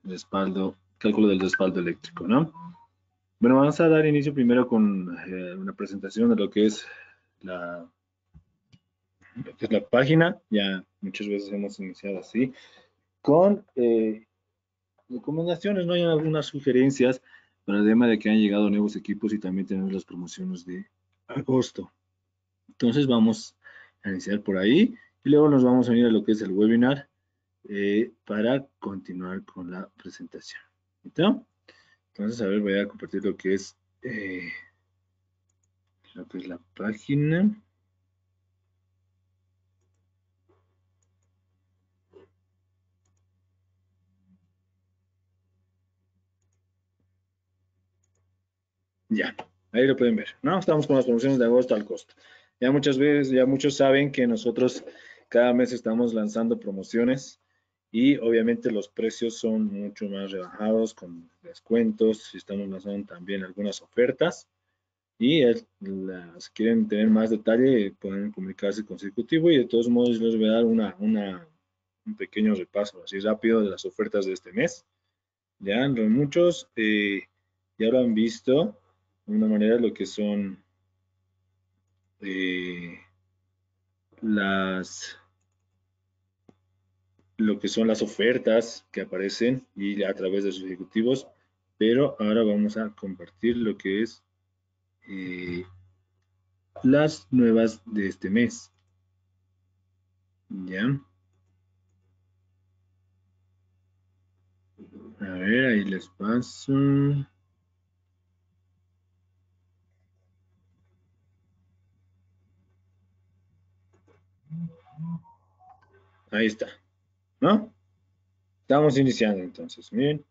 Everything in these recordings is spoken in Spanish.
respaldo, cálculo del respaldo eléctrico, ¿no? Bueno, vamos a dar inicio primero con una presentación de lo que es la página. Ya muchas veces hemos iniciado así, con recomendaciones, ¿no? Hay algunas sugerencias para el tema de que han llegado nuevos equipos y también tenemos las promociones de agosto. Entonces vamos a iniciar por ahí y luego nos vamos a ir a lo que es el webinar para continuar con la presentación. ¿Listo? Entonces, a ver, voy a compartir lo que es la página. Ya, ahí lo pueden ver, ¿no? Estamos con las promociones de agosto al costo. Ya muchas veces, ya muchos saben que nosotros cada mes estamos lanzando promociones y obviamente los precios son mucho más rebajados con descuentos. Estamos lanzando también algunas ofertas y si quieren tener más detalle pueden comunicarse con Ejecutivo y de todos modos les voy a dar un pequeño repaso así rápido de las ofertas de este mes. Ya, muchos ya lo han visto de una manera eh, las lo que son las ofertas que aparecen y a través de sus ejecutivos, pero ahora vamos a compartir lo que es eh, las nuevas de este mes. Ya, a ver, ahí les paso. Ahí está, ¿no? Estamos iniciando entonces. Miren,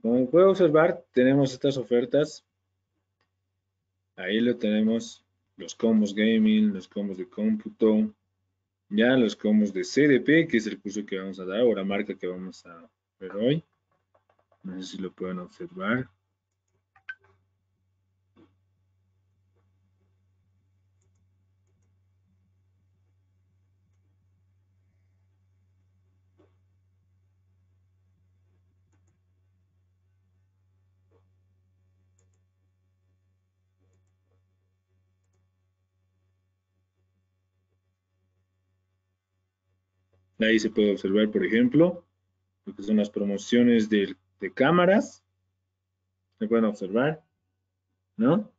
como pueden observar, tenemos estas ofertas. Ahí lo tenemos, los combos gaming, los combos de cómputo, ya los combos de CDP, que es el curso que vamos a dar, o la marca que vamos a ver hoy. No sé si lo pueden observar. Ahí se puede observar, por ejemplo, lo que son las promociones de cámaras. Se pueden observar, ¿no?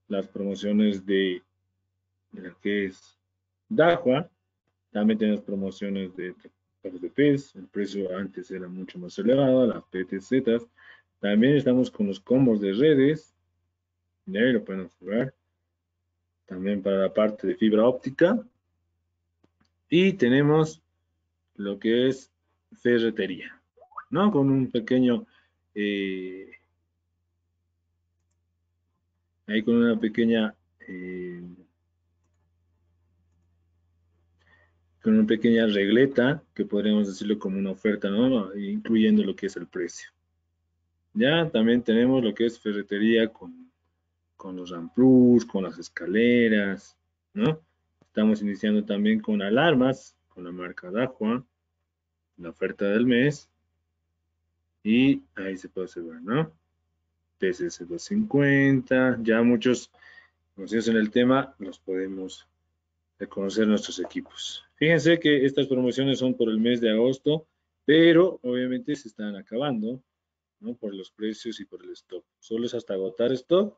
Las promociones de lo que es Dahua. También tenemos promociones de PES. El precio antes era mucho más elevado, las PTZ. También estamos con los combos de redes. Y ahí lo pueden observar. También para la parte de fibra óptica. Y tenemos lo que es ferretería, ¿no? Con un pequeño, eh, ahí con una pequeña, con una pequeña regleta, que podríamos decirlo como una oferta, ¿no? Incluyendo lo que es el precio. Ya también tenemos lo que es ferretería con los ramplus, con las escaleras, ¿no? Estamos iniciando también con alarmas, con la marca Dahua, la oferta del mes, y ahí se puede observar, ¿no? TCS 250, ya muchos conocidos en el tema, los podemos reconocer nuestros equipos. Fíjense que estas promociones son por el mes de agosto, pero obviamente se están acabando, ¿no? Por los precios y por el stock. Solo es hasta agotar stock,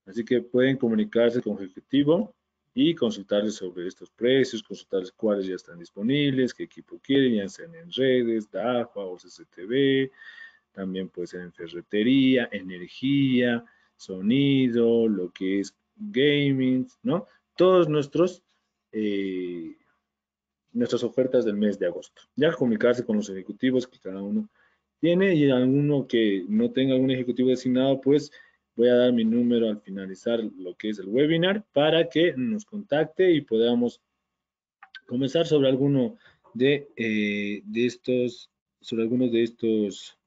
así que pueden comunicarse con Ejecutivo y consultarles sobre estos precios, consultarles cuáles ya están disponibles, qué equipo quieren, ya sean en redes, DAFA o CCTV, también puede ser en ferretería, energía, sonido, lo que es gaming, ¿no? Todos nuestras ofertas del mes de agosto. Ya comunicarse con los ejecutivos que cada uno tiene y alguno que no tenga algún ejecutivo designado, pues voy a dar mi número al finalizar lo que es el webinar para que nos contacte y podamos comenzar sobre alguno de estos, sobre algunos de estos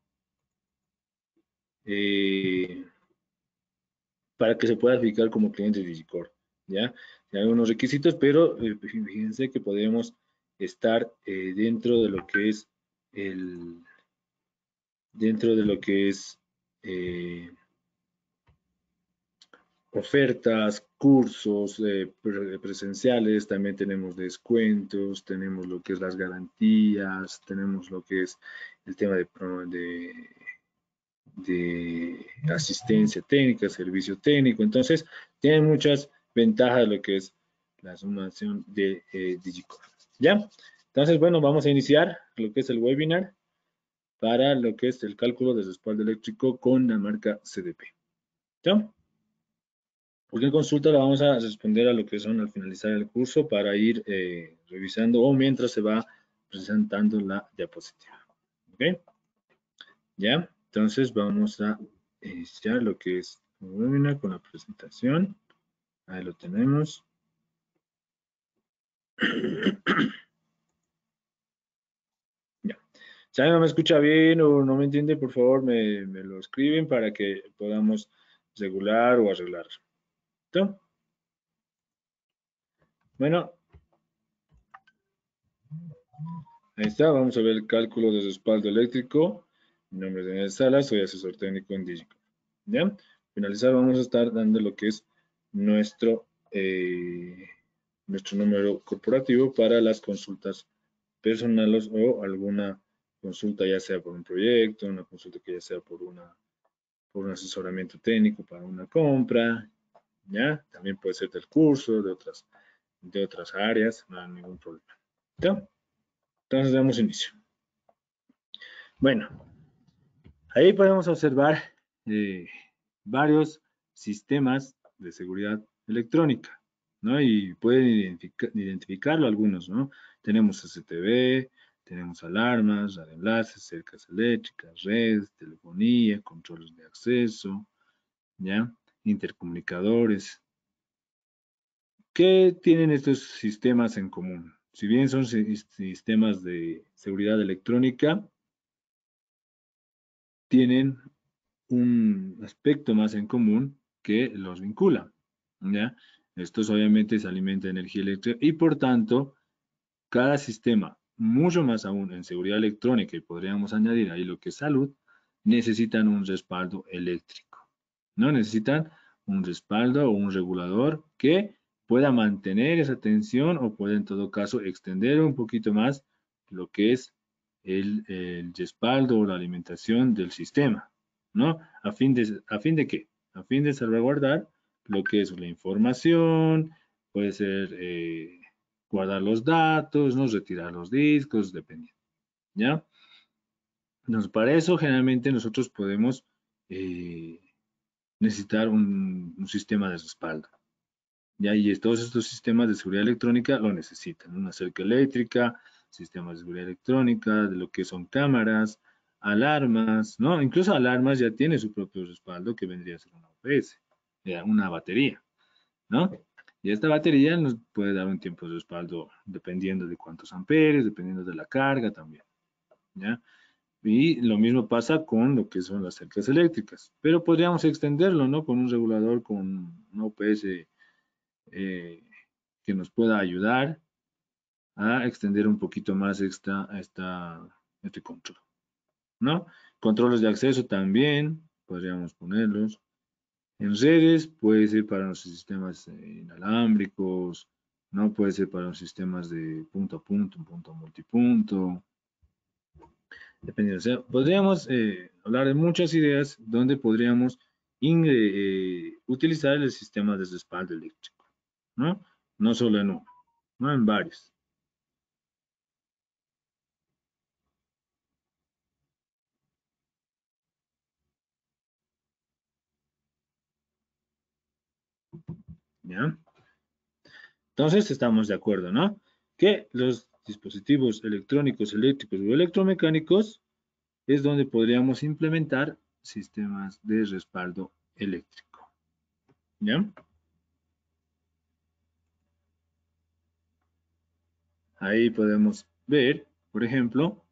eh, para que se pueda fijar como cliente de Digicore, ¿ya? Hay algunos requisitos, pero fíjense que podemos estar dentro de lo que es dentro de lo que es ofertas, cursos presenciales, también tenemos descuentos, tenemos lo que es las garantías, tenemos lo que es el tema de asistencia técnica, servicio técnico. Entonces, tiene muchas ventajas lo que es la sumación de Digicore. ¿Ya? Entonces, bueno, vamos a iniciar lo que es el webinar para lo que es el cálculo de respaldo eléctrico con la marca CDP. ¿Ya? Cualquier consulta la vamos a responder a lo que son al finalizar el curso para ir revisando o mientras se va presentando la diapositiva. ¿Ok? ¿Ya? Entonces vamos a iniciar lo que es el webinar con la presentación. Ahí lo tenemos. Ya. Si alguien no me escucha bien o no me entiende, por favor me lo escriben para que podamos regular o arreglar. ¿Listo? Bueno, ahí está. Vamos a ver el cálculo de respaldo eléctrico. Mi nombre es Daniel Salas, soy asesor técnico en Digico. ¿Ya? Finalizar, vamos a estar dando lo que es nuestro, nuestro número corporativo para las consultas personales o alguna consulta, ya sea por un proyecto, una consulta que ya sea por un asesoramiento técnico para una compra, ¿ya? También puede ser del curso, de otras áreas, no hay ningún problema. ¿Ya? Entonces damos inicio. Bueno, ahí podemos observar varios sistemas de seguridad electrónica, ¿no? Y pueden identificarlo algunos, ¿no? Tenemos STB, tenemos alarmas, radioenlaces, cercas eléctricas, redes, telefonía, controles de acceso, ¿ya? Intercomunicadores. ¿Qué tienen estos sistemas en común? Si bien son sistemas de seguridad electrónica, tienen un aspecto más en común que los vincula, ¿ya? Estos obviamente se alimentan de energía eléctrica y por tanto, cada sistema, mucho más aún en seguridad electrónica, y podríamos añadir ahí lo que es salud, necesitan un respaldo eléctrico, ¿no? Necesitan un respaldo o un regulador que pueda mantener esa tensión o pueda en todo caso extender un poquito más lo que es el respaldo o la alimentación del sistema, ¿no? ¿A fin de qué? A fin de salvaguardar lo que es la información, puede ser guardar los datos, ¿no? Retirar los discos, dependiendo, ¿ya? Entonces, para eso generalmente nosotros podemos eh, necesitar un sistema de respaldo, ¿ya? Y todos estos sistemas de seguridad electrónica lo necesitan, una cerca eléctrica, sistemas de seguridad electrónica, de lo que son cámaras, alarmas, ¿no? Incluso alarmas ya tiene su propio respaldo que vendría a ser una UPS, una batería, ¿no? Y esta batería nos puede dar un tiempo de respaldo dependiendo de cuántos amperes, dependiendo de la carga también, ¿ya? Y lo mismo pasa con lo que son las cercas eléctricas, pero podríamos extenderlo, ¿no? Con un regulador, con una UPS que nos pueda ayudar a extender un poquito más este control, ¿no? Controles de acceso también, podríamos ponerlos. En redes puede ser para los sistemas inalámbricos, no puede ser para los sistemas de punto a punto, punto a multipunto, dependiendo. O sea, podríamos hablar de muchas ideas donde podríamos utilizar el sistema de respaldo eléctrico, ¿no? No solo en uno, no en varios. ¿Ya? Entonces estamos de acuerdo, ¿no? Que los dispositivos electrónicos, eléctricos o electromecánicos es donde podríamos implementar sistemas de respaldo eléctrico. ¿Ya? Ahí podemos ver, por ejemplo,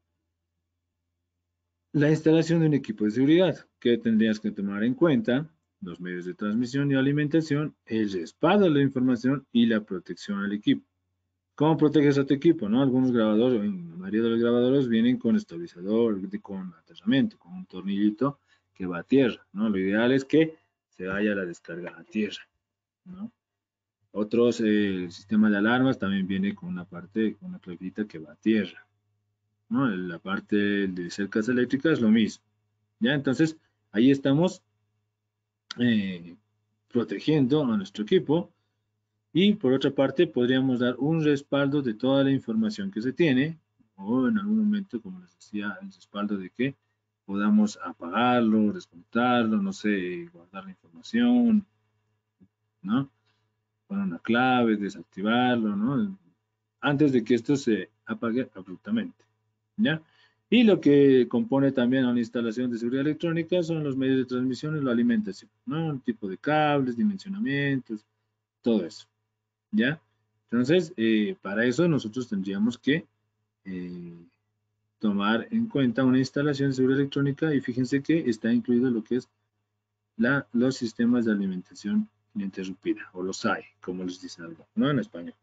la instalación de un equipo de seguridad, que tendrías que tomar en cuenta los medios de transmisión y alimentación, el respaldo de la información y la protección al equipo. ¿Cómo proteges a tu equipo? ¿No? Algunos grabadores, en la mayoría de los grabadores vienen con estabilizador, con aterramiento, con un tornillito que va a tierra, ¿no? Lo ideal es que se vaya la descarga a tierra, ¿no? Otros, el sistema de alarmas también viene con una parte, con una clavita que va a tierra, ¿no? La parte de cercas eléctricas es lo mismo, ¿ya? Entonces, ahí estamos eh, protegiendo a nuestro equipo y por otra parte podríamos dar un respaldo de toda la información que se tiene o en algún momento, como les decía, el respaldo de que podamos apagarlo, desconectarlo, no sé, guardar la información, ¿no? Poner una clave, desactivarlo, ¿no? Antes de que esto se apague abruptamente, ¿ya? Y lo que compone también a una instalación de seguridad electrónica son los medios de transmisión y la alimentación, ¿no? El tipo de cables, dimensionamientos, todo eso, ¿ya? Entonces, para eso nosotros tendríamos que eh, tomar en cuenta una instalación de seguridad electrónica y fíjense que está incluido lo que es los sistemas de alimentación ininterrumpida, o los SAI, como les dicen algo, ¿no? En español.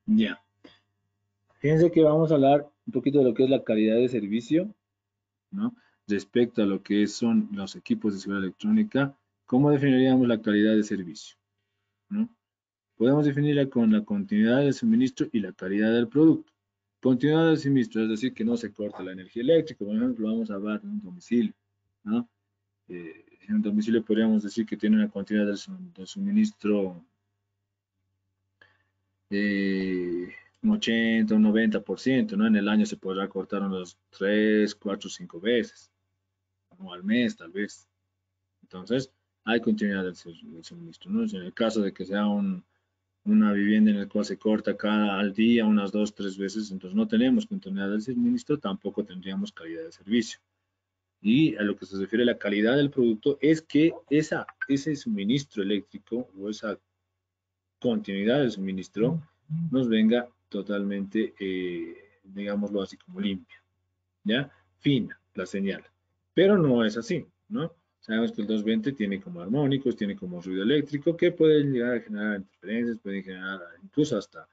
Ya. Fíjense que vamos a hablar un poquito de lo que es la calidad de servicio, ¿no? Respecto a lo que son los equipos de seguridad electrónica, ¿cómo definiríamos la calidad de servicio? ¿No? Podemos definirla con la continuidad del suministro y la calidad del producto. Continuidad del suministro, es decir, que no se corta la energía eléctrica. Por ejemplo, vamos a hablar de un domicilio, ¿no? En un domicilio podríamos decir que tiene una continuidad del suministro eh, un 80, un 90%, ¿no? En el año se podrá cortar unos 3, 4, 5 veces, o al mes tal vez. Entonces, hay continuidad del suministro, ¿no? En el caso de que sea una vivienda en la cual se corta cada al día unas 2, 3 veces, entonces no tenemos continuidad del suministro, tampoco tendríamos calidad de servicio. Y a lo que se refiere a la calidad del producto es que ese suministro eléctrico o esa continuidad del suministro nos venga totalmente, digámoslo así, como limpia, ¿ya? Fina la señal. Pero no es así, ¿no? Sabemos que el 220 tiene como armónicos, tiene como ruido eléctrico que puede llegar a generar interferencias, puede generar incluso hasta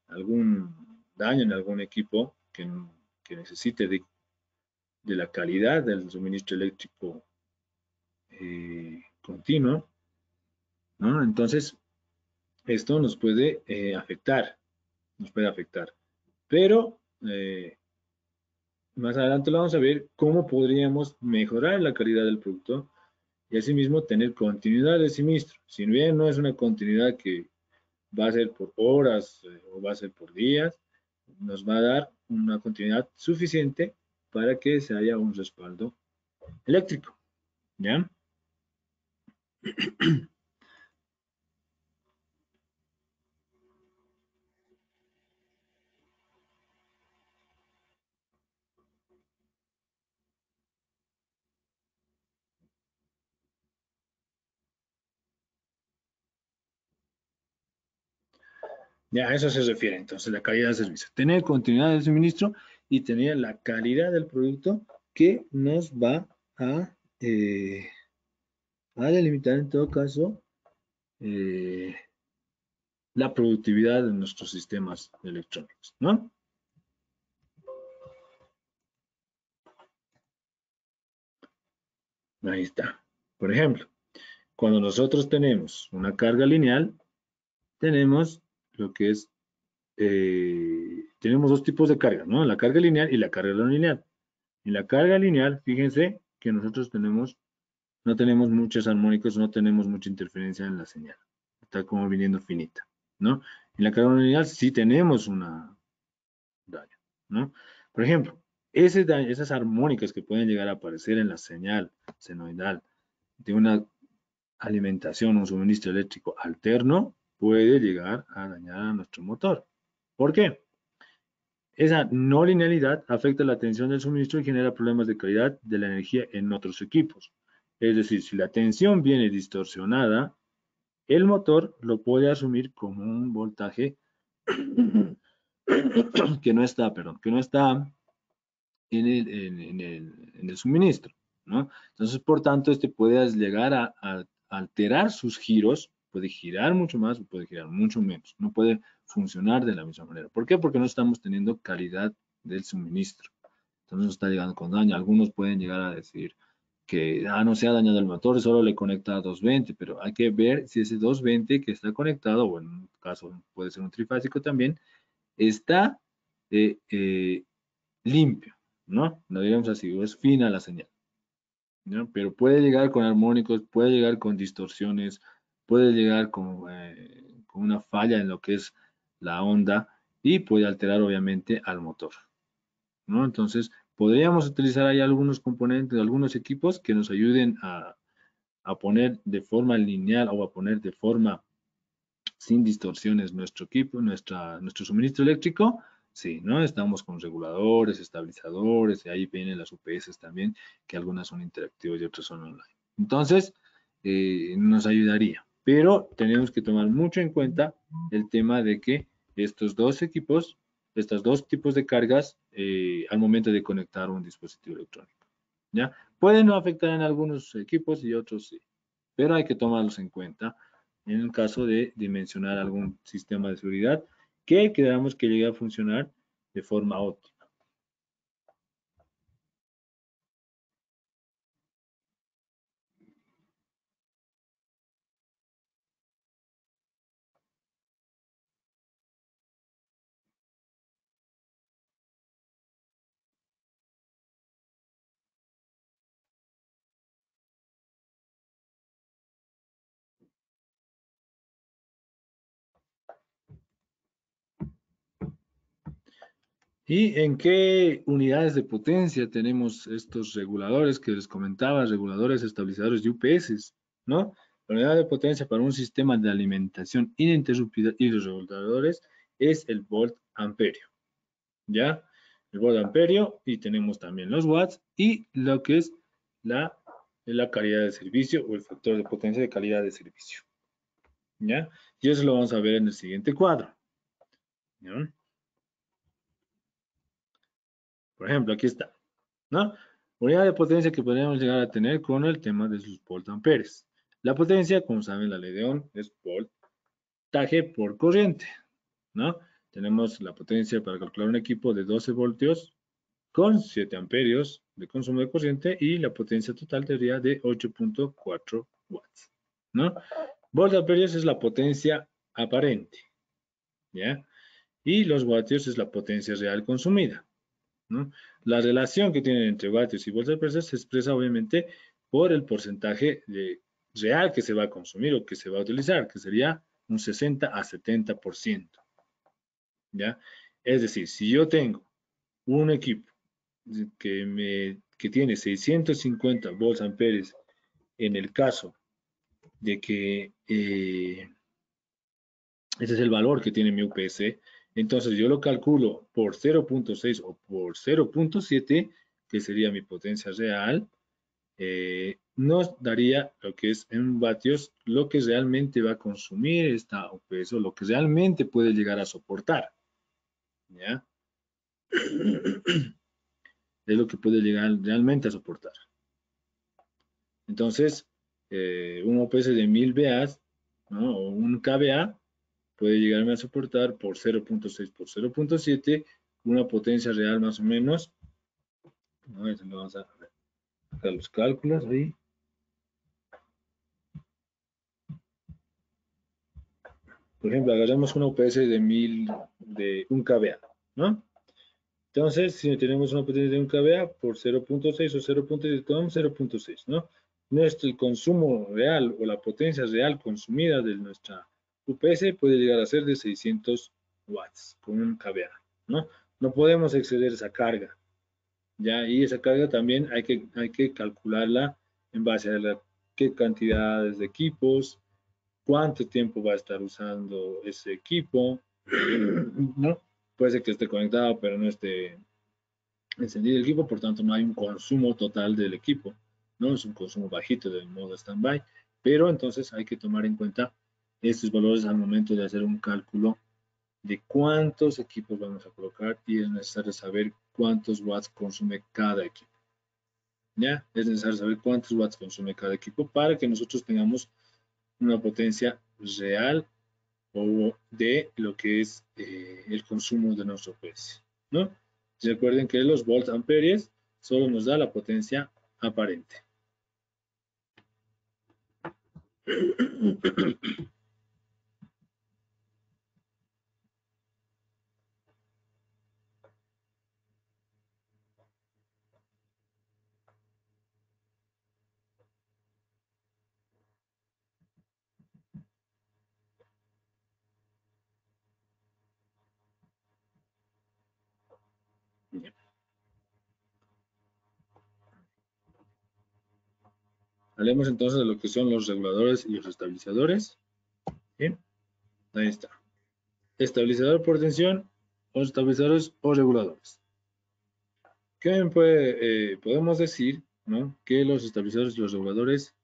algún daño en algún equipo que necesite de la calidad del suministro eléctrico continuo, ¿no? Entonces, esto nos puede afectar. Pero más adelante lo vamos a ver cómo podríamos mejorar la calidad del producto y asimismo tener continuidad de suministro. Si bien no es una continuidad que va a ser por horas o va a ser por días, nos va a dar una continuidad suficiente para que se haya un respaldo eléctrico. ¿Ya? Ya, a eso se refiere entonces la calidad de servicio. Tener continuidad de suministro y tener la calidad del producto que nos va eh, a delimitar en todo caso eh, la productividad de nuestros sistemas electrónicos, ¿no? Ahí está. Por ejemplo, cuando nosotros tenemos una carga lineal, tenemos lo que es, tenemos dos tipos de carga, ¿no? La carga lineal y la carga no lineal. En la carga lineal, fíjense que nosotros no tenemos muchos armónicos, no tenemos mucha interferencia en la señal. Está como viniendo finita, ¿no? En la carga no lineal sí tenemos una daño, ¿no? Por ejemplo, esas armónicas que pueden llegar a aparecer en la señal senoidal de una alimentación, un suministro eléctrico alterno, puede llegar a dañar a nuestro motor. ¿Por qué? Esa no linealidad afecta la tensión del suministro y genera problemas de calidad de la energía en otros equipos. Es decir, si la tensión viene distorsionada, el motor lo puede asumir como un voltaje que no está en el suministro. ¿no? Entonces, por tanto, este puede llegar a alterar sus giros, puede girar mucho más o puede girar mucho menos, no puede funcionar de la misma manera. ¿Por qué? Porque no estamos teniendo calidad del suministro. Entonces nos está llegando con daño. Algunos pueden llegar a decir que no se ha dañado el motor, solo le conecta a 220, pero hay que ver si ese 220 que está conectado, o en un caso puede ser un trifásico también, está limpio, ¿no? Lo digamos así, o es fina la señal, ¿no? Pero puede llegar con armónicos, puede llegar con distorsiones, puede llegar con una falla en lo que es la onda y puede alterar obviamente al motor, ¿no? Entonces, podríamos utilizar ahí algunos componentes, algunos equipos que nos ayuden a poner de forma lineal o a poner de forma sin distorsiones nuestro equipo, nuestro suministro eléctrico. Sí, ¿no? Estamos con reguladores, estabilizadores, y ahí vienen las UPS también, que algunas son interactivas y otras son online. Entonces, nos ayudaría. Pero tenemos que tomar mucho en cuenta el tema de que estos dos equipos, estos dos tipos de cargas, al momento de conectar un dispositivo electrónico, ¿ya? Pueden no afectar en algunos equipos y otros sí, pero hay que tomarlos en cuenta en el caso de dimensionar algún sistema de seguridad que queramos que llegue a funcionar de forma óptima. ¿Y en qué unidades de potencia tenemos estos reguladores que les comentaba, reguladores, estabilizadores y UPS, ¿no? La unidad de potencia para un sistema de alimentación ininterrumpida y los reguladores es el volt amperio, ¿ya? El volt amperio, y tenemos también los watts y lo que es la calidad de servicio o el factor de potencia de calidad de servicio, ¿ya? Y eso lo vamos a ver en el siguiente cuadro, ¿ya? Por ejemplo, aquí está, ¿no? Unidad de potencia que podríamos llegar a tener con el tema de sus voltamperes. La potencia, como saben, la ley de Ohm es voltaje por corriente, ¿no? Tenemos la potencia para calcular un equipo de 12 voltios con 7 amperios de consumo de corriente y la potencia total sería de 8.4 watts, ¿no? Voltamperios es la potencia aparente, ¿ya? Y los vatios es la potencia real consumida, ¿no? La relación que tienen entre vatios y voltamperios se expresa obviamente por el porcentaje real que se va a consumir o que se va a utilizar, que sería un 60 a 70%, ¿ya? Es decir, si yo tengo un equipo que tiene 650 volts amperes en el caso de que ese es el valor que tiene mi UPS, entonces yo lo calculo por 0.6 o por 0.7, que sería mi potencia real, nos daría lo que es en vatios, lo que realmente va a consumir esta UPS o lo que realmente puede llegar a soportar, ¿ya? Es lo que puede llegar realmente a soportar. Entonces, un OPS de 1000 VAs, ¿no? O un KVA puede llegarme a soportar por 0.6 por 0.7 una potencia real más o menos. A ver, vamos a sacar los cálculos ahí. Por ejemplo, agarramos una UPS de 1000 de un kVA, ¿no? Entonces, si tenemos una potencia de un kVA por 0.6 o 0.7, tomamos 0.6, ¿no? Nuestro consumo real o la potencia real consumida de nuestra UPS puede llegar a ser de 600 watts con un kVA, ¿no? No podemos exceder esa carga, ¿ya? Y esa carga también hay que calcularla en base a qué cantidades de equipos, cuánto tiempo va a estar usando ese equipo, ¿no? Puede ser que esté conectado, pero no esté encendido el equipo, por tanto no hay un consumo total del equipo, ¿no? Es un consumo bajito del modo standby, pero entonces hay que tomar en cuenta estos valores al momento de hacer un cálculo de cuántos equipos vamos a colocar y es necesario saber cuántos watts consume cada equipo. ¿Ya? Es necesario saber cuántos watts consume cada equipo para que nosotros tengamos una potencia real o de lo que es el consumo de nuestro PC, ¿no? Recuerden que los volts amperes solo nos da la potencia aparente. Hablemos entonces de lo que son los reguladores y los estabilizadores. ¿Sí? Ahí está. Estabilizador por tensión o estabilizadores o reguladores. ¿Qué podemos decir, ¿no? Que los estabilizadores y los reguladores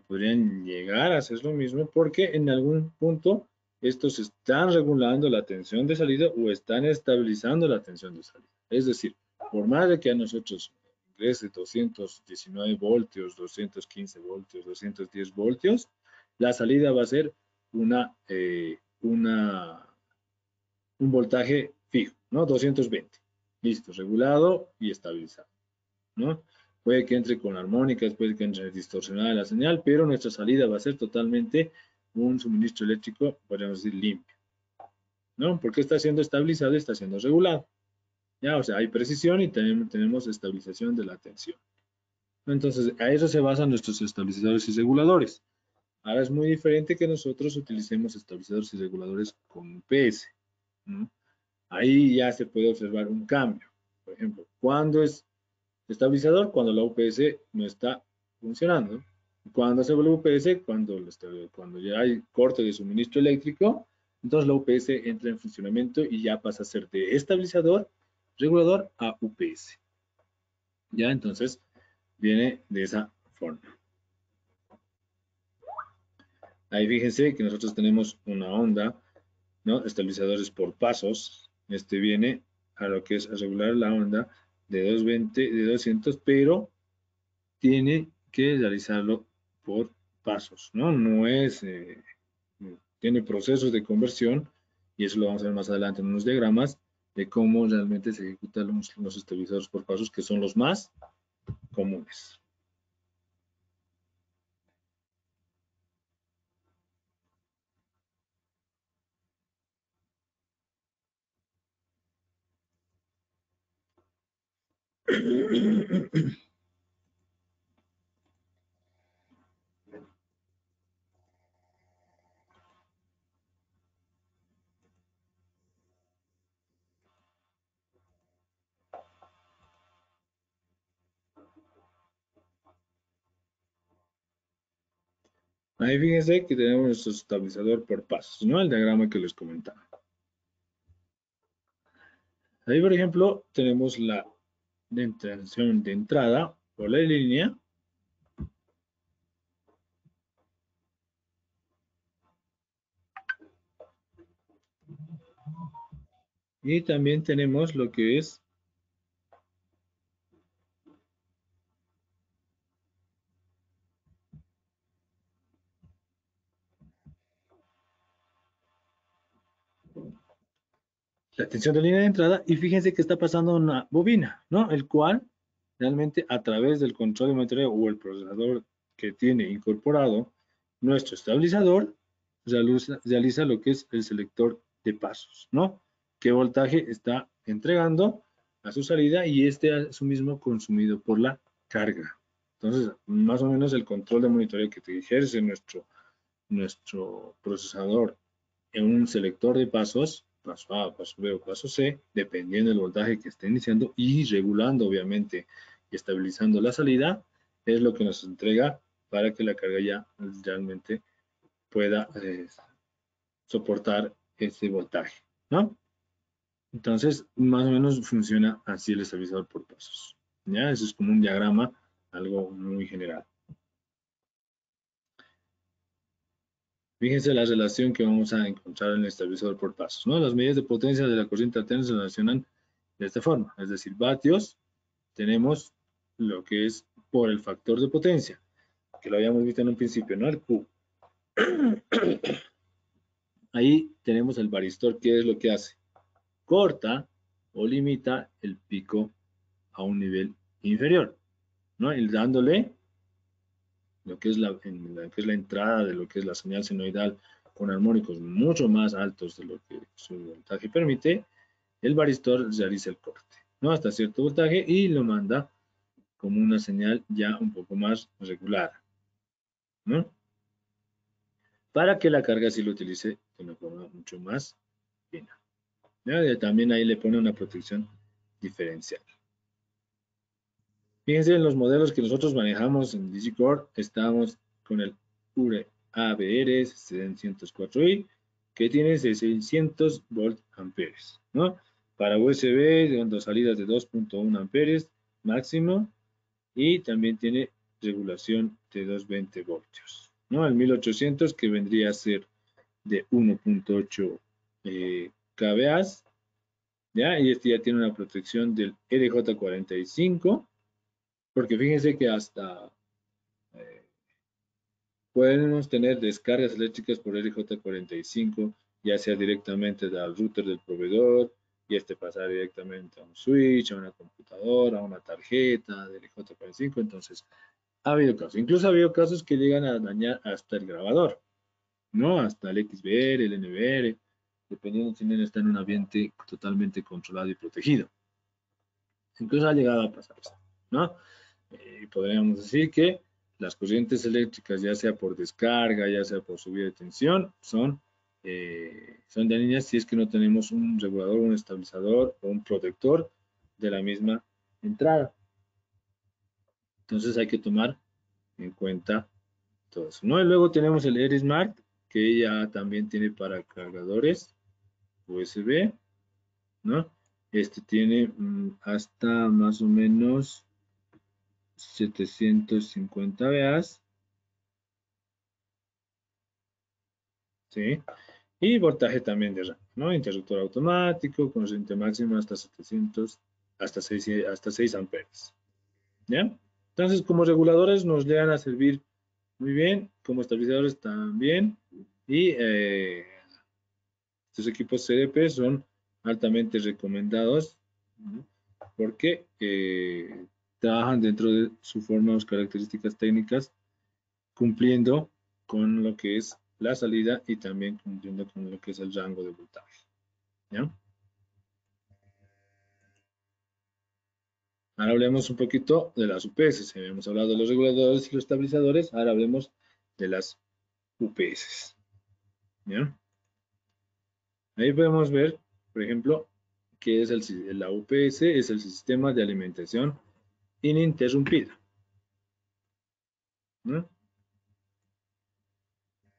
podrían llegar a hacer lo mismo porque en algún punto estos están regulando la tensión de salida o están estabilizando la tensión de salida. Es decir, por más de que a nosotros ingrese 219 voltios, 215 voltios, 210 voltios, la salida va a ser un voltaje fijo, ¿no? 220. Listo, regulado y estabilizado, ¿no? Puede que entre con armónicas, puede que entre distorsionada la señal, pero nuestra salida va a ser totalmente un suministro eléctrico, podríamos decir, limpio, ¿no? Porque está siendo estabilizado y está siendo regulado. Ya, o sea, hay precisión y tenemos estabilización de la tensión. Entonces, a eso se basan nuestros estabilizadores y reguladores. Ahora es muy diferente que nosotros utilicemos estabilizadores y reguladores con UPS, ¿no? Ahí ya se puede observar un cambio. Por ejemplo, ¿cuándo es estabilizador? Cuando la UPS no está funcionando. Cuando se vuelve UPS, cuando ya hay corte de suministro eléctrico, entonces la UPS entra en funcionamiento y ya pasa a ser de estabilizador, regulador a UPS. Ya, entonces viene de esa forma. Ahí fíjense que nosotros tenemos una onda, ¿no? Estabilizadores por pasos. Este viene a lo que es a regular la onda de 220, de 200, pero tiene que realizarlo por pasos, ¿no? No es, tiene procesos de conversión, y eso lo vamos a ver más adelante en unos diagramas, de cómo realmente se ejecutan los estabilizadores por pasos, que son los más comunes. Ahí fíjense que tenemos nuestro estabilizador por pasos, ¿no? El diagrama que les comentaba. Ahí, por ejemplo, tenemos la tensión de entrada por la línea. Y también tenemos lo que es la tensión de línea de entrada, y fíjense que está pasando una bobina, ¿no? El cual realmente a través del control de monitoreo o el procesador que tiene incorporado nuestro estabilizador realiza lo que es el selector de pasos, ¿no? ¿Qué voltaje está entregando a su salida? Y este a su mismo consumido por la carga. Entonces, más o menos el control de monitoreo que ejerce nuestro procesador en un selector de pasos, paso A, paso B o paso C, dependiendo del voltaje que esté iniciando y regulando obviamente y estabilizando la salida, es lo que nos entrega para que la carga ya realmente pueda soportar ese voltaje, ¿no? Entonces, más o menos funciona así el estabilizador por pasos. ¿Ya? Eso es como un diagrama, algo muy general. Fíjense la relación que vamos a encontrar en el estabilizador por pasos, ¿no? Las medidas de potencia de la corriente alterna se relacionan de esta forma, es decir, vatios, tenemos lo que es por el factor de potencia, que lo habíamos visto en un principio, ¿no? El Q. Ahí tenemos el varistor, ¿qué es lo que hace? Corta o limita el pico a un nivel inferior, ¿no? Y dándole lo que es la entrada de lo que es la señal senoidal con armónicos mucho más altos de lo que su voltaje permite, el varistor realiza el corte, ¿no? Hasta cierto voltaje y lo manda como una señal ya un poco más regular, ¿no? Para que la carga sí lo utilice de una forma mucho más fina. ¿Ya? Y también ahí le pone una protección diferencial. Fíjense en los modelos que nosotros manejamos en DigiCore, estamos con el URE ABR 704i que tiene 600 volt amperes, ¿no? Para USB de dos salidas de 2.1 amperes máximo y también tiene regulación de 220 voltios, ¿no? El 1800 que vendría a ser de 1.8 kVA, ¿ya? Y este ya tiene una protección del RJ45, porque fíjense que hasta eh, podemos tener descargas eléctricas por RJ45, ya sea directamente del router del proveedor, y este pasar directamente a un switch, a una computadora, a una tarjeta de RJ45. Entonces, ha habido casos. Incluso ha habido casos que llegan a dañar hasta el grabador, ¿no? Hasta el XBR, el NBR, dependiendo si está en un ambiente totalmente controlado y protegido. Incluso ha llegado a pasar esto, ¿no? Podríamos decir que las corrientes eléctricas, ya sea por descarga, ya sea por subida de tensión, son dañinas si es que no tenemos un regulador, un estabilizador o un protector de la misma entrada. Entonces hay que tomar en cuenta todo eso, ¿no? Y luego tenemos el AirSmart, que ya también tiene para cargadores USB, ¿no? Este tiene hasta más o menos 750 VAs, ¿sí? Y voltaje también de RAM, ¿no? Interruptor automático, corriente máxima hasta 700, hasta 6 amperes, ¿ya? Entonces, como reguladores nos llegan a servir muy bien, como estabilizadores también, y estos equipos CDP son altamente recomendados, ¿no? Porque trabajan dentro de su forma, sus características técnicas, cumpliendo con lo que es la salida y también cumpliendo con lo que es el rango de voltaje, ¿ya? Ahora hablemos un poquito de las UPS. Hemos hablado de los reguladores y los estabilizadores, ahora hablemos de las UPS, ¿ya? Ahí podemos ver, por ejemplo, que es la UPS, es el sistema de alimentación ininterrumpida, ¿no?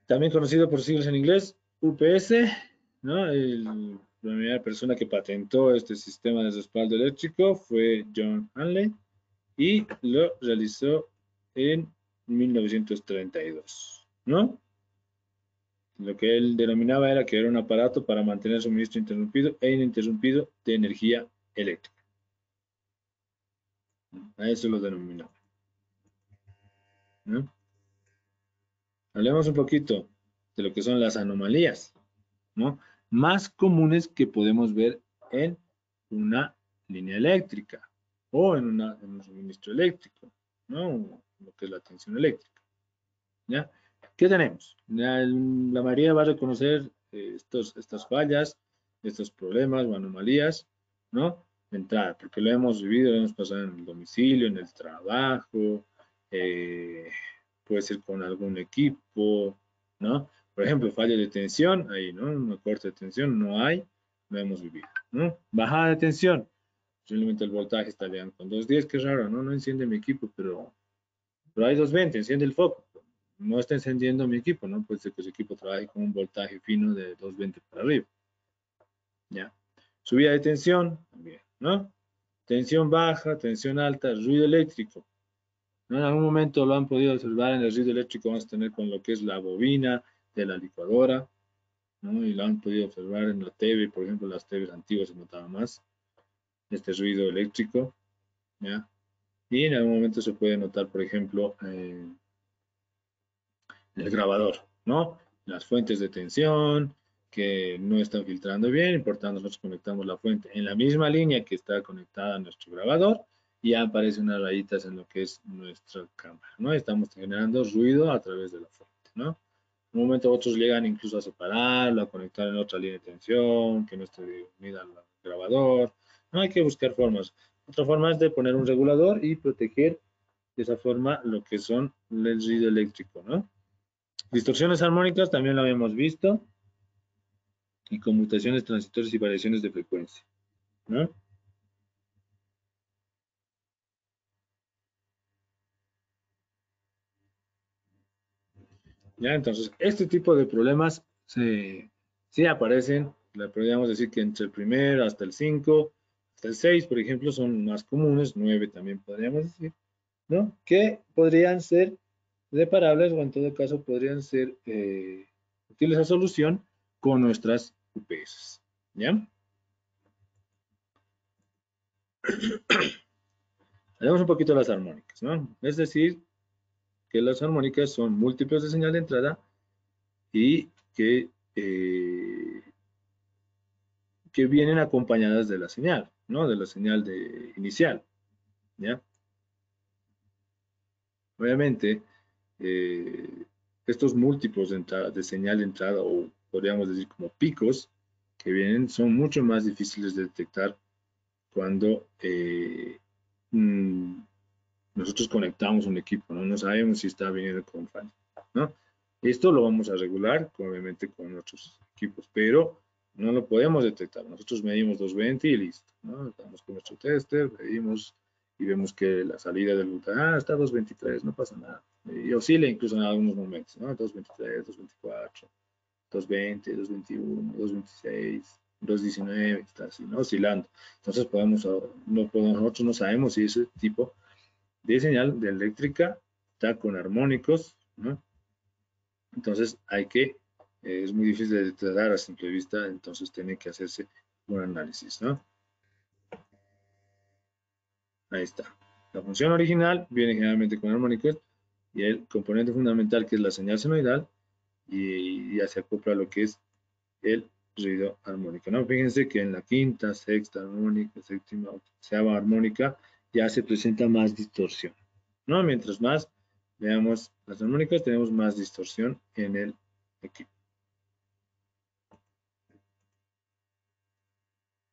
También conocido por siglas en inglés, UPS, ¿no? La primera persona que patentó este sistema de respaldo eléctrico fue John Hanley y lo realizó en 1932, ¿no? Lo que él denominaba era que era un aparato para mantener suministro interrumpido e ininterrumpido de energía eléctrica. A eso lo denominaba, ¿no? Hablemos un poquito de lo que son las anomalías, ¿no? Más comunes que podemos ver en una línea eléctrica o en un suministro eléctrico, ¿no? Lo que es la tensión eléctrica, ¿ya? ¿Qué tenemos? La mayoría va a reconocer estas fallas, estos problemas o anomalías, ¿no? De entrada, porque lo hemos vivido, lo hemos pasado en el domicilio, en el trabajo, eh, puede ser con algún equipo, ¿no? Por ejemplo, falla de tensión, ahí, ¿no? Una corte de tensión, no hay, lo hemos vivido, ¿no? Bajada de tensión, simplemente el voltaje está llegando con 210, qué raro, ¿no? No enciende mi equipo, pero hay 220, enciende el foco. No está encendiendo mi equipo, ¿no? Puede ser que su equipo trabaje con un voltaje fino de 220 para arriba, ¿ya? Subida de tensión, también, ¿no? Tensión baja, tensión alta, ruido eléctrico. ¿No? En algún momento lo han podido observar en el ruido eléctrico, vamos a tener con lo que es la bobina de la licuadora, ¿no? Y lo han podido observar en la TV, por ejemplo, las TVs antiguas se notaba más este ruido eléctrico, ¿ya? Y en algún momento se puede notar, por ejemplo, el grabador, ¿no? Las fuentes de tensión que no están filtrando bien, y por tanto nosotros conectamos la fuente en la misma línea que está conectada a nuestro grabador y ya aparecen unas rayitas en lo que es nuestra cámara, ¿no? Estamos generando ruido a través de la fuente, ¿no? En un momento otros llegan incluso a separarlo, a conectar en otra línea de tensión, que no esté unida al grabador. No hay que buscar formas. Otra forma es de poner un regulador y proteger de esa forma lo que son el ruido eléctrico, ¿no? Distorsiones armónicas también lo habíamos visto, y conmutaciones, transitorios y variaciones de frecuencia, ¿no? Ya, entonces, este tipo de problemas sí aparecen, le podríamos decir que entre el primero hasta el 5, hasta el 6, por ejemplo, son más comunes, 9 también podríamos decir, ¿no? Que podrían ser reparables o en todo caso podrían ser útiles a solución con nuestras UPS, ¿ya? Hablemos un poquito de las armónicas, ¿no? Es decir, que las armónicas son múltiplos de señal de entrada y que vienen acompañadas de la señal, ¿no? De la señal inicial, ¿ya? Obviamente, eh, estos múltiplos de señal de entrada, o podríamos decir como picos, que vienen, son mucho más difíciles de detectar cuando mm, nosotros conectamos un equipo, ¿no? No sabemos si está viniendo con falla, ¿no? Esto lo vamos a regular, obviamente, con nuestros equipos, pero no lo podemos detectar. Nosotros medimos 220 y listo, ¿no? Estamos con nuestro tester, medimos y vemos que la salida del está a 223, no pasa nada. Y oscila incluso en algunos momentos, ¿no? 223, 224, 220, 221, 226, 219, está así, ¿no? Oscilando. Entonces nosotros no sabemos si ese tipo de señal de eléctrica está con armónicos, ¿no? Entonces es muy difícil de detectar a simple vista, entonces tiene que hacerse un análisis, ¿no? Ahí está. La función original viene generalmente con armónicos y el componente fundamental que es la señal senoidal y ya se acopla a lo que es el ruido armónico, ¿no? Fíjense que en la quinta, sexta armónica, séptima, octava armónica ya se presenta más distorsión, ¿no? Mientras más veamos las armónicas, tenemos más distorsión en el equipo.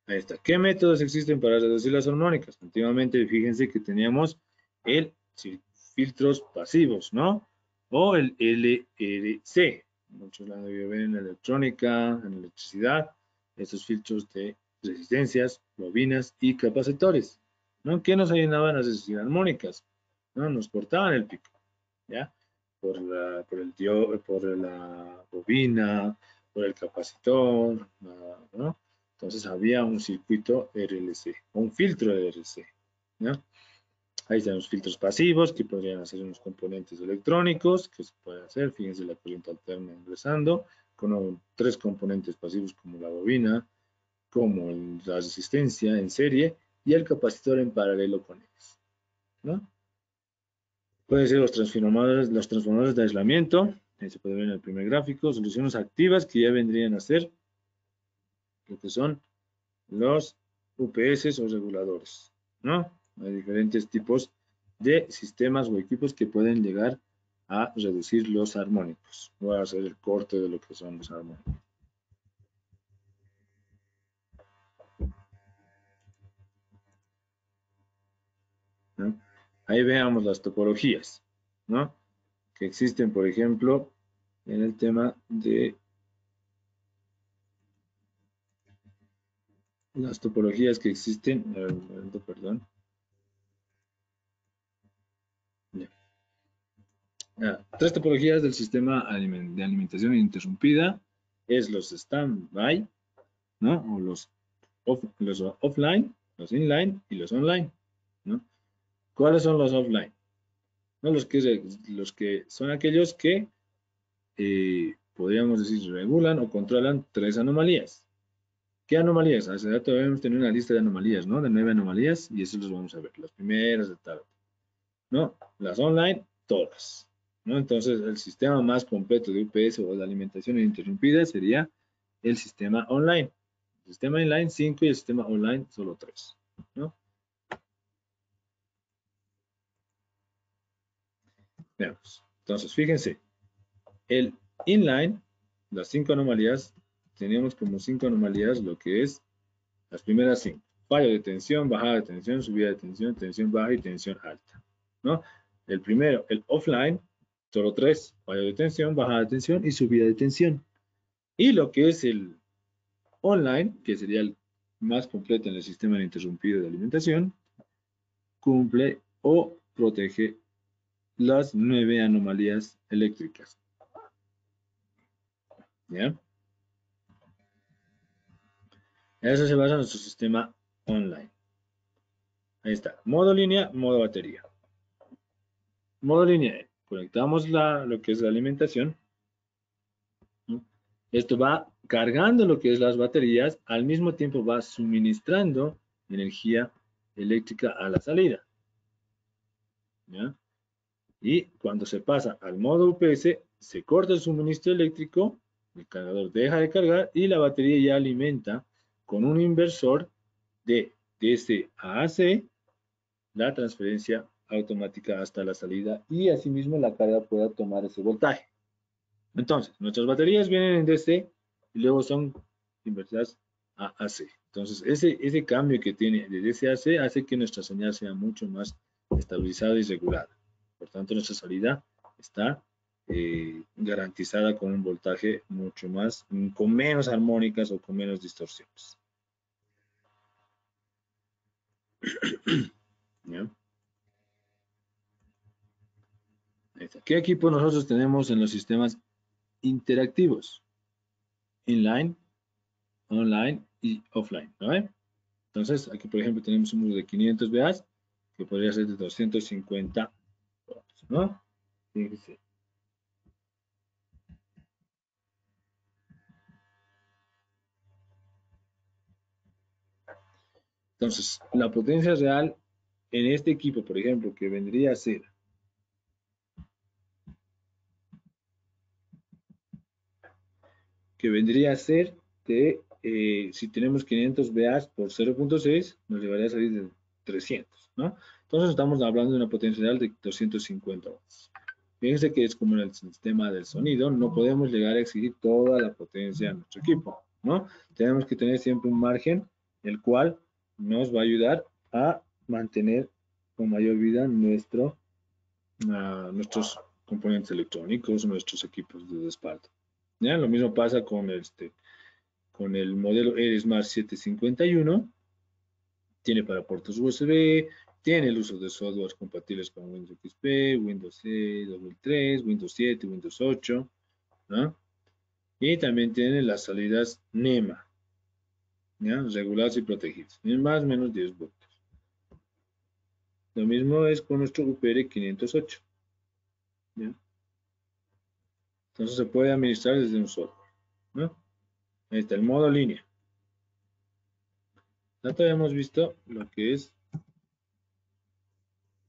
Ahí está. ¿Qué métodos existen para reducir las armónicas? Antiguamente, fíjense que teníamos el filtros pasivos, ¿no? O el LRC. Muchos la han debido ver en electrónica, en electricidad. Estos filtros de resistencias, bobinas y capacitores, ¿no? Que nos ayudaban a reducir armónicas, ¿no? Nos cortaban el pico, ¿ya? Por la bobina, por el capacitor, ¿no? Entonces había un circuito RLC, un filtro de RLC, ¿no? Ahí están los filtros pasivos que podrían hacer unos componentes electrónicos que se puede hacer, fíjense la corriente alterna ingresando, con 3 componentes pasivos como la bobina, como la resistencia en serie y el capacitor en paralelo con ellos, ¿no? Pueden ser los transformadores de aislamiento, ahí se puede ver en el primer gráfico, soluciones activas que ya vendrían a ser lo que son los UPS o reguladores, ¿no? Hay diferentes tipos de sistemas o equipos que pueden llegar a reducir los armónicos. Voy a hacer el corte de lo que son los armónicos, ¿no? Ahí veamos las topologías, ¿no? Que existen, por ejemplo, en el tema de las topologías que existen, perdón, ya. 3 topologías del sistema de alimentación ininterrumpida es los standby, ¿no? O los offline, los inline y los online, ¿no? ¿Cuáles son los offline? ¿No? Los que son aquellos que podríamos decir regulan o controlan 3 anomalías. ¿Qué anomalías? Hace rato debemos tener una lista de anomalías, ¿no? De 9 anomalías y eso los vamos a ver. Las primeras de tal. ¿no? Las online, todas, ¿no? Entonces, el sistema más completo de UPS o de alimentación ininterrumpida sería el sistema online. El sistema inline 5 y el sistema online solo 3, ¿no? Veamos. Entonces, fíjense, el inline, las 5 anomalías, tenemos como 5 anomalías lo que es las primeras 5. Fallo de tensión, bajada de tensión, subida de tensión, tensión baja y tensión alta, ¿no? El primero, el offline, solo 3. Fallo de tensión, bajada de tensión y subida de tensión. Y lo que es el online, que sería el más completo en el sistema ininterrumpido de alimentación, cumple o protege las 9 anomalías eléctricas. ¿Ya? Eso se basa en nuestro sistema online. Ahí está. Modo línea, modo batería. Modo línea. Conectamos lo que es la alimentación, ¿no? Esto va cargando lo que es las baterías, al mismo tiempo va suministrando energía eléctrica a la salida, ¿ya? Y cuando se pasa al modo UPS, se corta el suministro eléctrico, el cargador deja de cargar y la batería ya alimenta con un inversor de DC a AC la transferencia automática hasta la salida y asimismo la carga pueda tomar ese voltaje. Entonces, nuestras baterías vienen en DC y luego son invertidas a AC. Entonces, ese cambio que tiene de DC a AC hace que nuestra señal sea mucho más estabilizada y regulada. Por tanto, nuestra salida está garantizada con un voltaje mucho más, con menos armónicas o con menos distorsiones. ¿Ya? ¿Qué equipo nosotros tenemos en los sistemas interactivos? Inline, online y offline, ¿no? Entonces, aquí por ejemplo tenemos un muro de 500 VAs que podría ser de 250 watts, ¿no? Fíjense. Entonces, la potencia real en este equipo, por ejemplo, que vendría a ser de, si tenemos 500 VAs por 0.6, nos llevaría a salir de 300, ¿no? Entonces estamos hablando de una potencia real de 250 watts. Fíjense que es como en el sistema del sonido, no podemos llegar a exigir toda la potencia a nuestro equipo, ¿no? Tenemos que tener siempre un margen, el cual nos va a ayudar a mantener con mayor vida nuestros componentes electrónicos, nuestros equipos de respaldo. ¿Ya? Lo mismo pasa con el modelo ERSmart 751, tiene para puertos USB, tiene el uso de softwares compatibles con Windows XP, Windows 6, 2003, Windows 7, Windows 8, ¿no? Y también tiene las salidas NEMA, ¿ya? Reguladas y protegidas, ni más o menos 10 voltios. Lo mismo es con nuestro UPR 508, ¿ya? Entonces se puede administrar desde un software, ¿no? Ahí está el modo línea. Ya hemos visto lo que es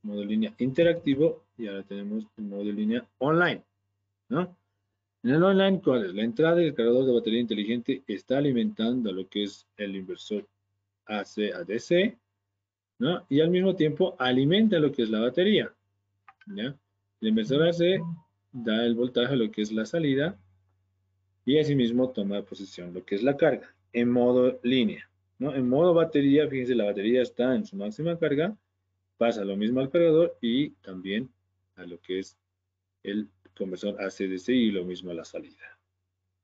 modo línea interactivo y ahora tenemos el modo línea online, ¿no? En el online, ¿cuál es? La entrada del cargador de batería inteligente está alimentando lo que es el inversor AC a DC, ¿no? Y al mismo tiempo alimenta lo que es la batería, ¿ya? El inversor AC da el voltaje a lo que es la salida y asimismo toma posición lo que es la carga en modo línea, ¿no? En modo batería, fíjense, la batería está en su máxima carga, pasa lo mismo al cargador y también a lo que es el conversor AC-DC y lo mismo a la salida,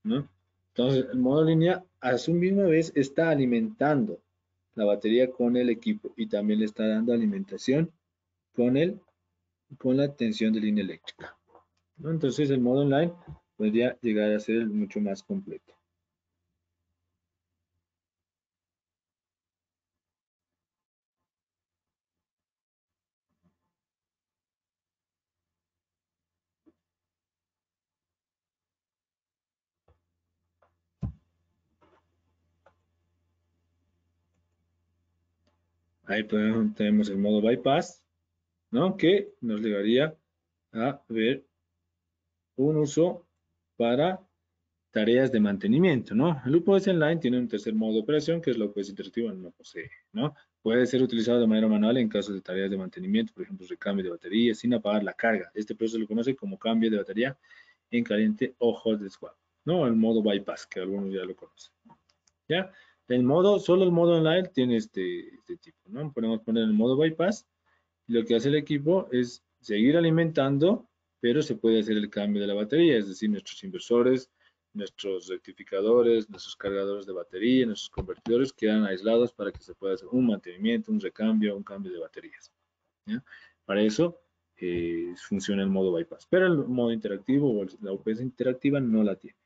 ¿no? Entonces, el modo línea a su misma vez está alimentando la batería con el equipo y también le está dando alimentación con con la tensión de línea eléctrica, ¿no? Entonces, el modo online podría llegar a ser mucho más completo. Ahí tenemos el modo bypass, ¿no? Que nos llevaría a ver un uso para tareas de mantenimiento, ¿no? El UPS Online tiene un tercer modo de operación, que es la UPS interactiva, no posee, ¿no? Puede ser utilizado de manera manual en caso de tareas de mantenimiento, por ejemplo, recambio de batería, sin apagar la carga. Este proceso lo conoce como cambio de batería en caliente o hot swap, ¿no? El modo bypass, que algunos ya lo conocen, ¿ya? Solo el modo online tiene este tipo, ¿no? Podemos poner el modo bypass y lo que hace el equipo es seguir alimentando, pero se puede hacer el cambio de la batería, es decir, nuestros inversores, nuestros rectificadores, nuestros cargadores de batería, nuestros convertidores quedan aislados para que se pueda hacer un mantenimiento, un recambio, un cambio de baterías, ¿ya? Para eso funciona el modo bypass, pero el modo interactivo o la UPS interactiva no la tiene.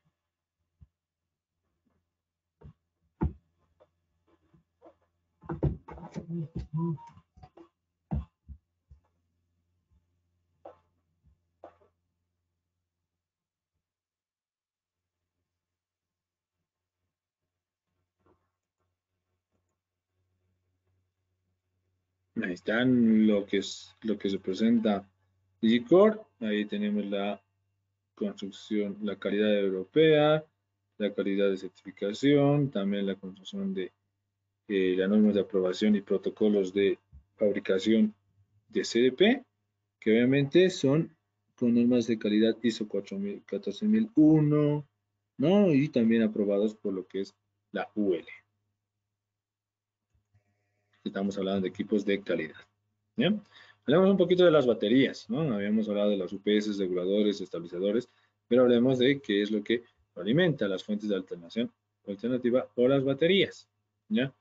Ahí están lo que representa DigiCore. Ahí tenemos la construcción, la calidad europea, la calidad de certificación, también la construcción de las normas de aprobación y protocolos de fabricación de CDP, que obviamente son con normas de calidad ISO 4000, 14001, ¿no? Y también aprobados por lo que es la UL. Estamos hablando de equipos de calidad. ¿Ya? Hablemos un poquito de las baterías, ¿no? Habíamos hablado de los UPS, reguladores, estabilizadores, pero hablemos de qué es lo que alimenta las fuentes de alternativa o las baterías, ¿ya?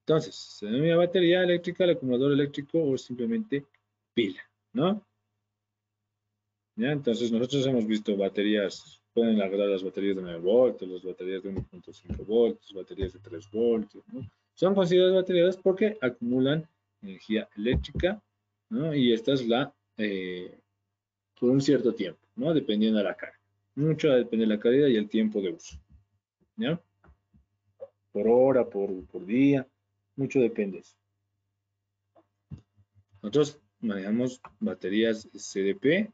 Entonces, se denomina batería eléctrica, el acumulador eléctrico o simplemente pila, ¿no? ¿Ya? Entonces, nosotros hemos visto baterías, pueden agarrar las baterías de 9 voltios, las baterías de 1.5 voltios, baterías de 3 voltios, ¿no? Son consideradas baterías porque acumulan energía eléctrica, ¿no? Y esta es por un cierto tiempo, ¿no? Dependiendo de la carga. Mucho depende de la calidad y el tiempo de uso, ¿ya? Por hora, por día, mucho depende de eso. Nosotros manejamos baterías CDP,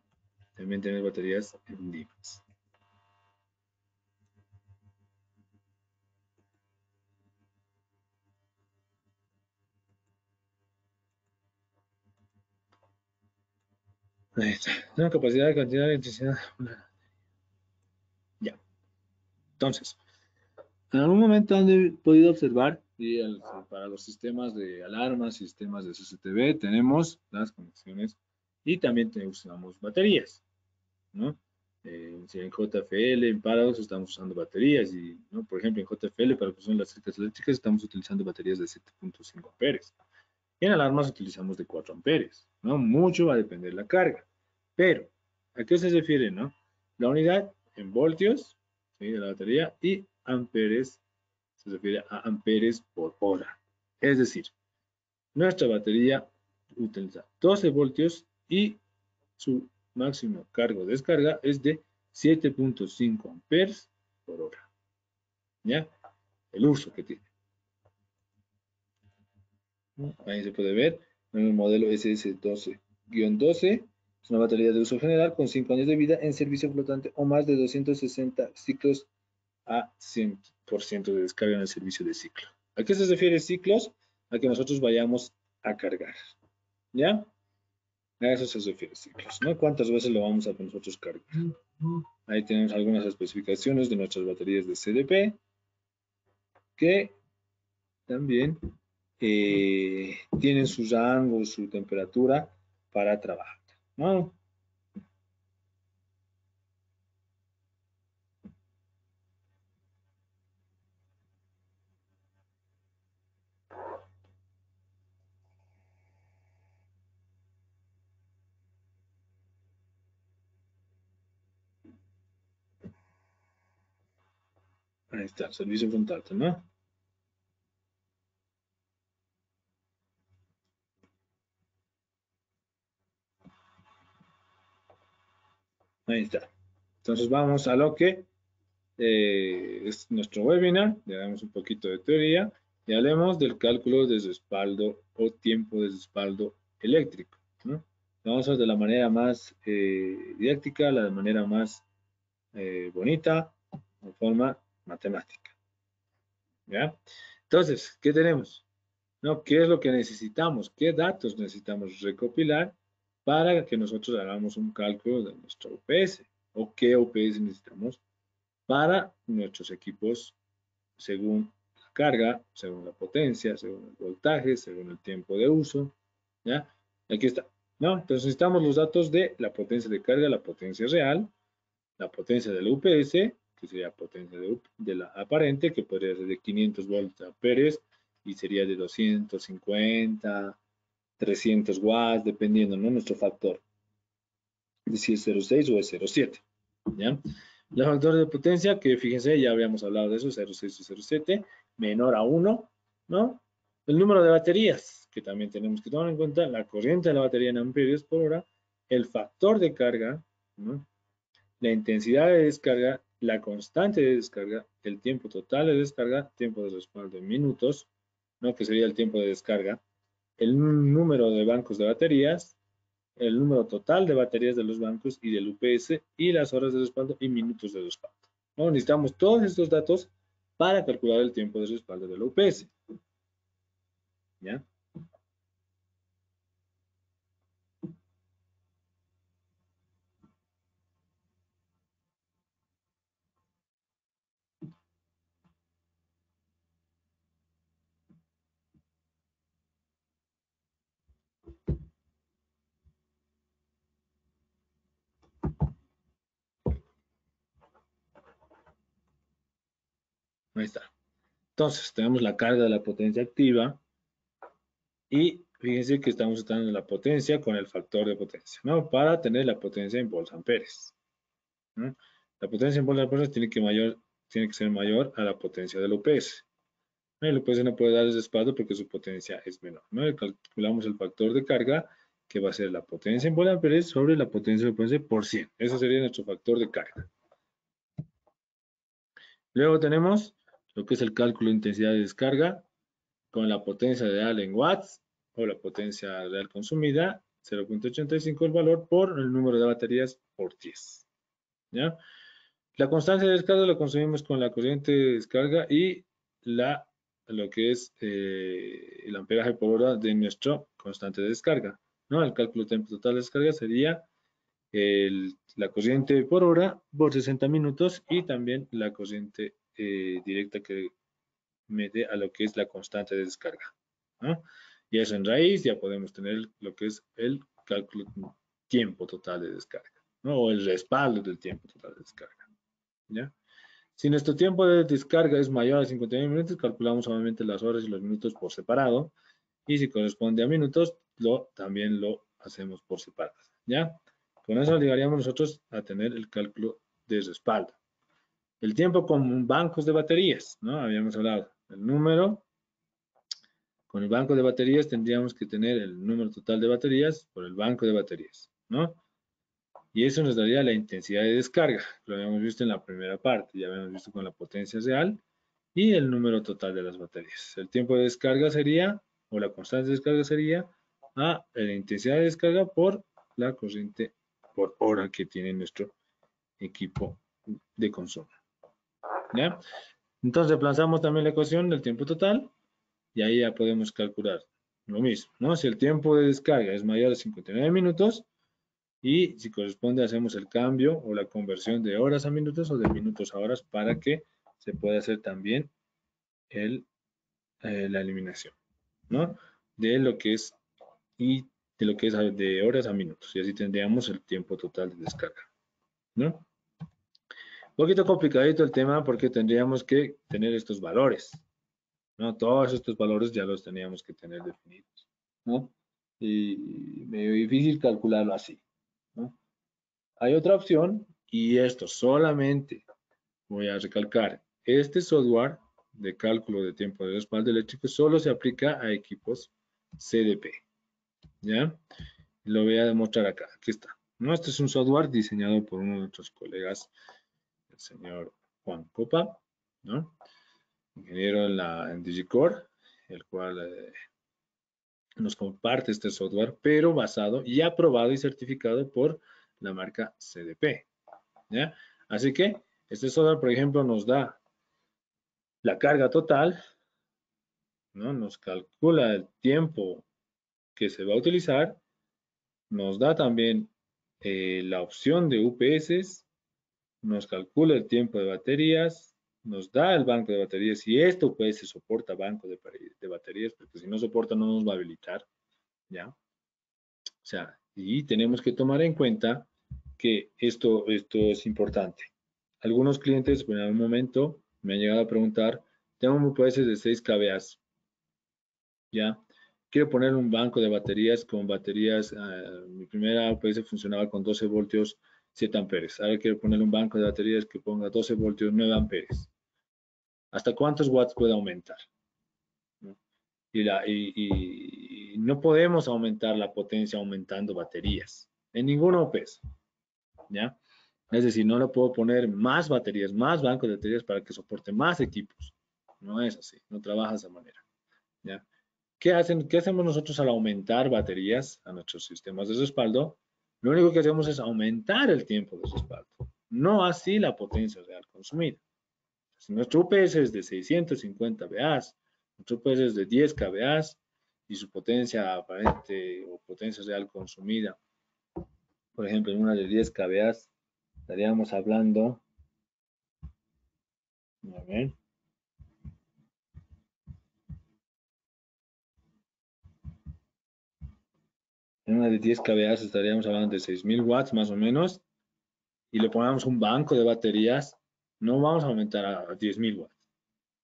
también tenemos baterías en LiPs. Ahí está. Una capacidad de cantidad de electricidad. Ya. Entonces, en algún momento han podido observar, y para los sistemas de alarmas, sistemas de CCTV, tenemos las conexiones y también usamos baterías, ¿no? Si en JFL, en parados, estamos usando baterías y, ¿no? Por ejemplo, en JFL, para que son las cercas eléctricas, estamos utilizando baterías de 7.5 amperes. Y en alarmas utilizamos de 4 amperes, ¿no? Mucho va a depender de la carga. Pero, ¿a qué se refiere, no? La unidad en voltios, ¿sí? De la batería y amperes se refiere a amperes por hora. Es decir, nuestra batería utiliza 12 voltios y su máximo cargo de descarga es de 7.5 amperes por hora. ¿Ya? El uso que tiene. Ahí se puede ver en el modelo SS12-12. Es una batería de uso general con 5 años de vida en servicio flotante o más de 260 ciclos a 100% de descarga en el servicio de ciclo. ¿A qué se refiere ciclos? A que nosotros vayamos a cargar. ¿Ya? A eso se refiere ciclos, ¿no? ¿Cuántas veces lo vamos a nosotros cargar? Ahí tenemos algunas especificaciones de nuestras baterías de CDP que también tienen su rango, su temperatura para trabajar, ¿no? Ahí está, servicio frontal, ¿no? Ahí está. Entonces vamos a lo que es nuestro webinar, le damos un poquito de teoría y hablemos del cálculo de respaldo o tiempo de respaldo eléctrico, ¿no? vamos a hacer de la manera más didáctica, la manera más bonita, de forma matemática. ¿Ya? Entonces, ¿qué tenemos? ¿No? ¿Qué es lo que necesitamos? ¿Qué datos necesitamos recopilar para que nosotros hagamos un cálculo de nuestro UPS? ¿O qué UPS necesitamos para nuestros equipos según la carga, según la potencia, según el voltaje, según el tiempo de uso? ¿Ya? Aquí está. ¿No? Entonces necesitamos los datos de la potencia de carga, la potencia real, la potencia del UPS, que sería potencia de la aparente, que podría ser de 500 volts amperes y sería de 250, 300 watts, dependiendo, ¿no? Nuestro factor, de si es 0,6 o es 0,7, ¿ya? El factor de potencia, que fíjense, ya habíamos hablado de eso, 0,6 o 0,7, menor a 1, ¿no? El número de baterías, que también tenemos que tomar en cuenta, la corriente de la batería en amperios por hora, el factor de carga, ¿no? La intensidad de descarga, la constante de descarga, el tiempo total de descarga, tiempo de respaldo en minutos, ¿no? Que sería el tiempo de descarga, el número de bancos de baterías, el número total de baterías de los bancos y del UPS y las horas de respaldo y minutos de respaldo. ¿No? Necesitamos todos estos datos para calcular el tiempo de respaldo del UPS. ¿Ya? Ahí está. Entonces, tenemos la carga de la potencia activa y fíjense que estamos usando la potencia con el factor de potencia, ¿no? Para tener la potencia en volts amperes, ¿no? La potencia en volts amperes tiene que ser mayor a la potencia del UPS. El UPS no puede dar ese respaldo porque su potencia es menor, ¿no? Y calculamos el factor de carga, que va a ser la potencia en volts amperes sobre la potencia de UPS por 100. Ese sería nuestro factor de carga. Luego tenemos lo que es el cálculo de intensidad de descarga con la potencia real en watts o la potencia real consumida, 0,85 el valor por el número de baterías por 10. ¿Ya? La constante de descarga la consumimos con la corriente de descarga y lo que es el amperaje por hora de nuestro constante de descarga, ¿no? El cálculo de tiempo total de descarga sería la corriente por hora por 60 minutos y también la corriente directa que mete a lo que es la constante de descarga, ¿no? Y eso en raíz ya podemos tener lo que es el cálculo de tiempo total de descarga, ¿no? O el respaldo del tiempo total de descarga, ¿ya? Si nuestro tiempo de descarga es mayor a 59 minutos, calculamos solamente las horas y los minutos por separado. Y si corresponde a minutos, también lo hacemos por separado, ¿ya? Con eso llegaríamos nosotros a tener el cálculo de respaldo. El tiempo con bancos de baterías, ¿no? Habíamos hablado. El número, con el banco de baterías tendríamos que tener el número total de baterías por el banco de baterías, ¿no? Y eso nos daría la intensidad de descarga. Lo habíamos visto en la primera parte, ya habíamos visto con la potencia real y el número total de las baterías. El tiempo de descarga sería, o la constante de descarga sería, la intensidad de descarga por la corriente por hora que tiene nuestro equipo de consumo. ¿Ya? Entonces reemplazamos también la ecuación del tiempo total y ahí ya podemos calcular lo mismo, ¿no? Si el tiempo de descarga es mayor a 59 minutos, y si corresponde hacemos el cambio o la conversión de horas a minutos o de minutos a horas para que se pueda hacer también la eliminación, ¿no? De lo que es y de lo que es de horas a minutos y así tendríamos el tiempo total de descarga, ¿no? Un poquito complicadito el tema porque tendríamos que tener estos valores, ¿no? Todos estos valores ya los teníamos que tener definidos, ¿no? Y medio difícil calcularlo así, ¿no? Hay otra opción y esto solamente voy a recalcar. Este software de cálculo de tiempo de respaldo eléctrico solo se aplica a equipos CDP. ¿Ya? Lo voy a demostrar acá. Aquí está. ¿No? Este es un software diseñado por uno de nuestros colegas, el señor Juan Copa, ¿no? Ingeniero en Digicore, el cual nos comparte este software, pero basado y aprobado y certificado por la marca CDP, ¿ya? Así que este software, por ejemplo, nos da la carga total, ¿no? Nos calcula el tiempo que se va a utilizar, nos da también la opción de UPS, nos calcula el tiempo de baterías, nos da el banco de baterías. Si esto UPS soporta banco de baterías, porque si no soporta no nos va a habilitar, ¿ya? O sea, y tenemos que tomar en cuenta que esto es importante. Algunos clientes, en algún momento, me han llegado a preguntar, tengo un UPS de 6 kVA, ¿ya? Quiero poner un banco de baterías con baterías, mi primera UPS funcionaba con 12 voltios, 7 amperes. Ahora quiero poner un banco de baterías que ponga 12 voltios, 9 amperes. ¿Hasta cuántos watts puede aumentar? ¿No? Y no podemos aumentar la potencia aumentando baterías en ninguna UPS, ¿ya? Es decir, no le puedo poner más baterías, más bancos de baterías para que soporte más equipos. No es así, no trabaja de esa manera, ¿ya? ¿Qué hacemos nosotros al aumentar baterías a nuestros sistemas de respaldo? Lo único que hacemos es aumentar el tiempo de respaldo, no así la potencia real consumida. Si nuestro UPS es de 650 VA, nuestro UPS es de 10 kVA y su potencia aparente o potencia real consumida, por ejemplo, en una de 10 kVA, estaríamos hablando, a ver, en una de 10 kVA estaríamos hablando de 6000 watts más o menos, y le ponemos un banco de baterías, no vamos a aumentar a 10.000 watts.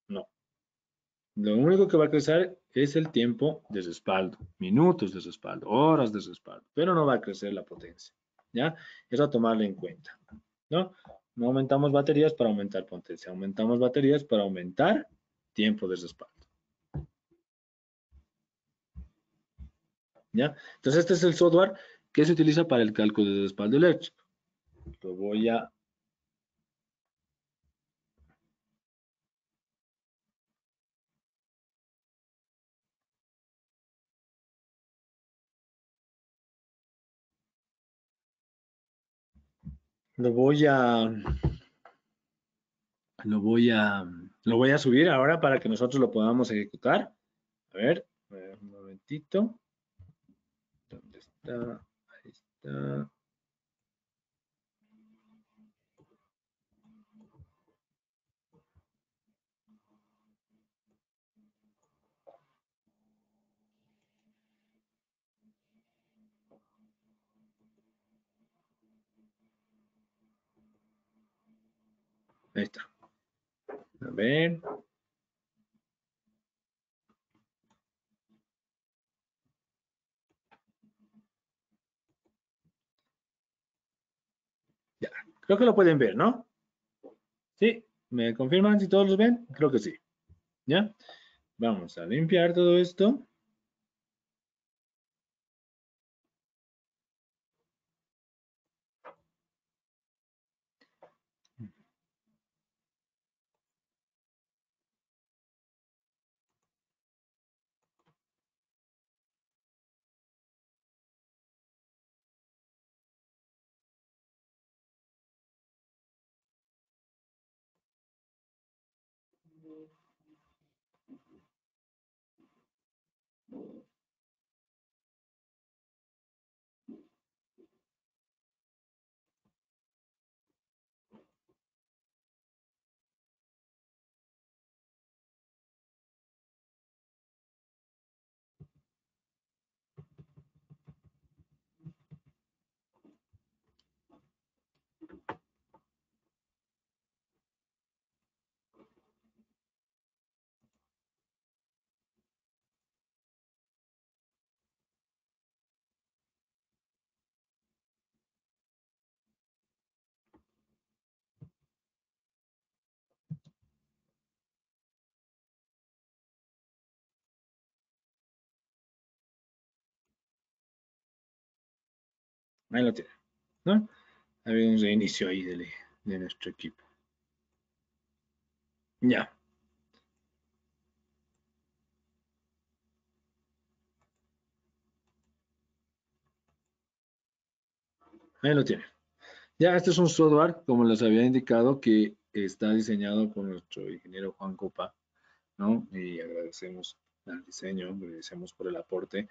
No. Lo único que va a crecer es el tiempo de respaldo, minutos de respaldo, horas de respaldo, pero no va a crecer la potencia. ¿Ya? Eso a tomarlo en cuenta. ¿No? No aumentamos baterías para aumentar potencia, aumentamos baterías para aumentar tiempo de respaldo. ¿Ya? Entonces, este es el software que se utiliza para el cálculo de respaldo eléctrico. Lo voy a lo voy a lo voy a lo voy a subir ahora para que nosotros lo podamos ejecutar. A ver un momentito. ¿Dónde está? Ahí está. Ahí está. A ver. Ya. Creo que lo pueden ver, ¿no? Sí. ¿Me confirman si todos los ven? Creo que sí. ¿Ya? Vamos a limpiar todo esto. Ahí lo tienen, ¿no? Ha habido un reinicio ahí de nuestro equipo. Ya. Ahí lo tienen. Ya, este es un software, como les había indicado, que está diseñado por nuestro ingeniero Juan Copa, ¿no? Y agradecemos al diseño, agradecemos por el aporte.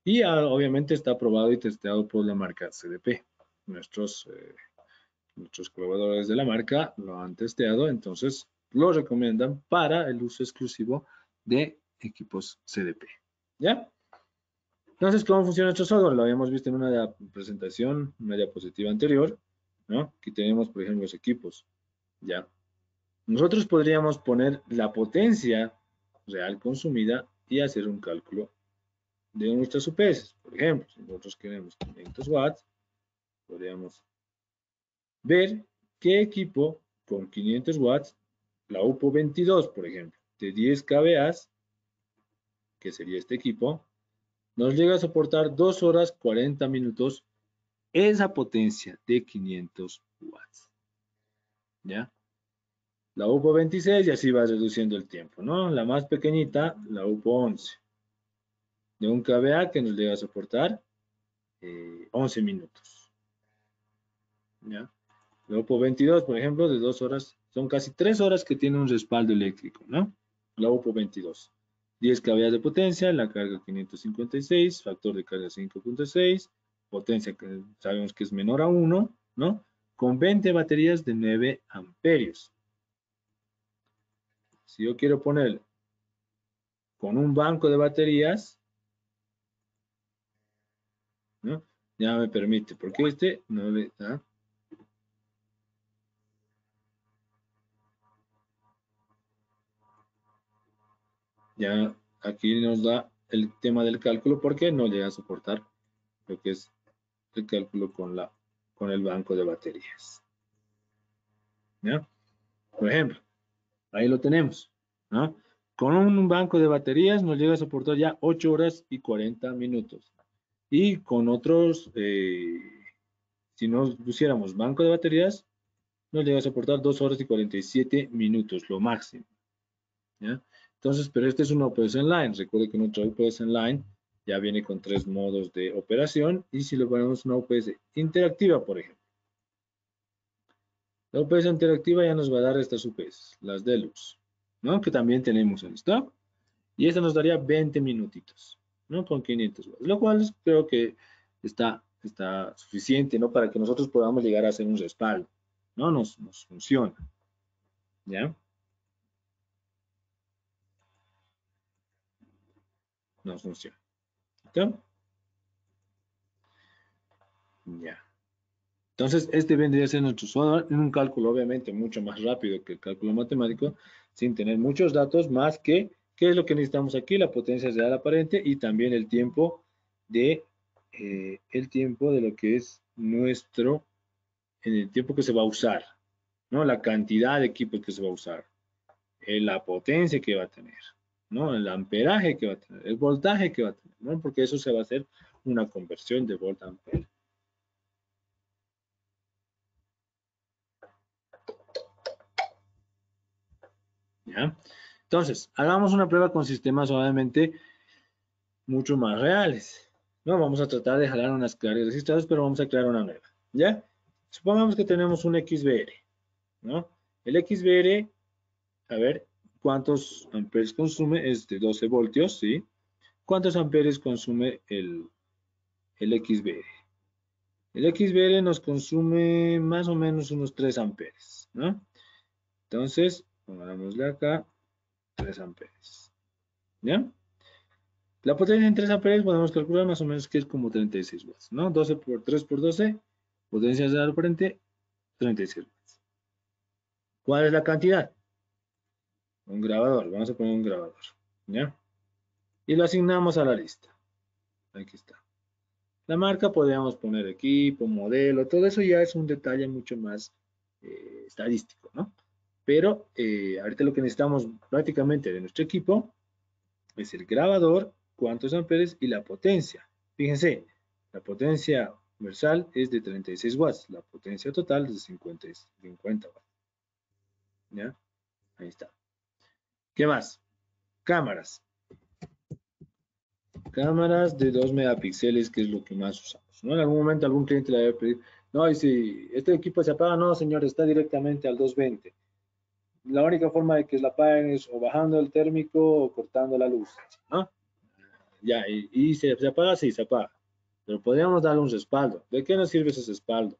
Y obviamente está aprobado y testeado por la marca CDP. Nuestros colaboradores de la marca lo han testeado, entonces lo recomiendan para el uso exclusivo de equipos CDP. ¿Ya? Entonces, ¿cómo funciona nuestro software? Lo habíamos visto en una presentación, una diapositiva anterior, ¿no? Aquí tenemos, por ejemplo, los equipos. ¿Ya? Nosotros podríamos poner la potencia real consumida y hacer un cálculo de nuestras UPS. Por ejemplo, si nosotros queremos 500 watts, podríamos ver qué equipo con 500 watts, la UPO 22, por ejemplo, de 10 kVA, que sería este equipo, nos llega a soportar 2 horas 40 minutos esa potencia de 500 watts. ¿Ya? La UPO 26 y así va reduciendo el tiempo, ¿no? La más pequeñita, la UPO 11, de 1 kVA que nos llega a soportar 11 minutos. ¿Ya? La UPO 22, por ejemplo, de 2 horas, son casi 3 horas que tiene un respaldo eléctrico, ¿no? La UPO 22. 10 kVA de potencia, la carga 556, factor de carga 5.6, potencia que sabemos que es menor a 1, ¿no? Con 20 baterías de 9 amperios. Si yo quiero poner con un banco de baterías, ¿no? Ya me permite, porque este no le da. Ya aquí nos da el tema del cálculo porque no llega a soportar lo que es el cálculo con el banco de baterías. ¿Ya? Por ejemplo, ahí lo tenemos, ¿no? Con un banco de baterías nos llega a soportar ya 8 horas y 40 minutos. Y con otros, si nos pusiéramos banco de baterías, nos llega a soportar 2 horas y 47 minutos, lo máximo. ¿Ya? Entonces, pero este es una UPS online. Recuerde que nuestra UPS online ya viene con 3 modos de operación. Y si le ponemos una UPS interactiva, por ejemplo. La UPS interactiva ya nos va a dar estas UPS, las Deluxe, ¿no? Que también tenemos en stock. Y esta nos daría 20 minutitos, ¿no? Con 500 watts. Lo cual creo que está suficiente, ¿no? Para que nosotros podamos llegar a hacer un respaldo, ¿no? Nos funciona, ¿ya? Nos funciona. ¿Listo? Ya. Entonces, este vendría a ser nuestro software en un cálculo obviamente mucho más rápido que el cálculo matemático, sin tener muchos datos, más que, ¿qué es lo que necesitamos aquí? La potencia real aparente y también el tiempo de lo que es en el tiempo que se va a usar, ¿no? La cantidad de equipos que se va a usar, la potencia que va a tener, ¿no? El amperaje que va a tener, el voltaje que va a tener, ¿no? Porque eso se va a hacer una conversión de volt a ampere. ¿Ya? Entonces, hagamos una prueba con sistemas obviamente mucho más reales. No vamos a tratar de jalar unas cargas registradas, pero vamos a crear una nueva. ¿Ya? Supongamos que tenemos un XBR, ¿no? El XBR, a ver, ¿cuántos amperes consume? Es de 12 voltios, ¿sí? ¿Cuántos amperes consume el XBR? El XBR nos consume más o menos unos 3 amperes, ¿no? Entonces, pongámosle acá 3 amperes. ¿Ya? La potencia en 3 amperes podemos calcular más o menos que es como 36 watts, ¿no? 12 por 3 por 12, potencia real aparente, 36 watts. ¿Cuál es la cantidad? Un grabador, vamos a poner un grabador, ¿ya? Y lo asignamos a la lista. Aquí está. La marca podríamos poner equipo, modelo, todo eso ya es un detalle mucho más estadístico, ¿no? Pero ahorita lo que necesitamos prácticamente de nuestro equipo es el grabador, cuántos amperes y la potencia. Fíjense, la potencia universal es de 36 watts, la potencia total es de 50 watts. ¿Ya? Ahí está. ¿Qué más? Cámaras. Cámaras de 2 megapíxeles, que es lo que más usamos, ¿no? En algún momento algún cliente le va a pedir No, y si este equipo se apaga, no, señor, está directamente al 220. La única forma de que la apaguen es o bajando el térmico o cortando la luz, ¿no? Ya, y se apaga, sí, se apaga. Pero podríamos darle un respaldo. ¿De qué nos sirve ese respaldo?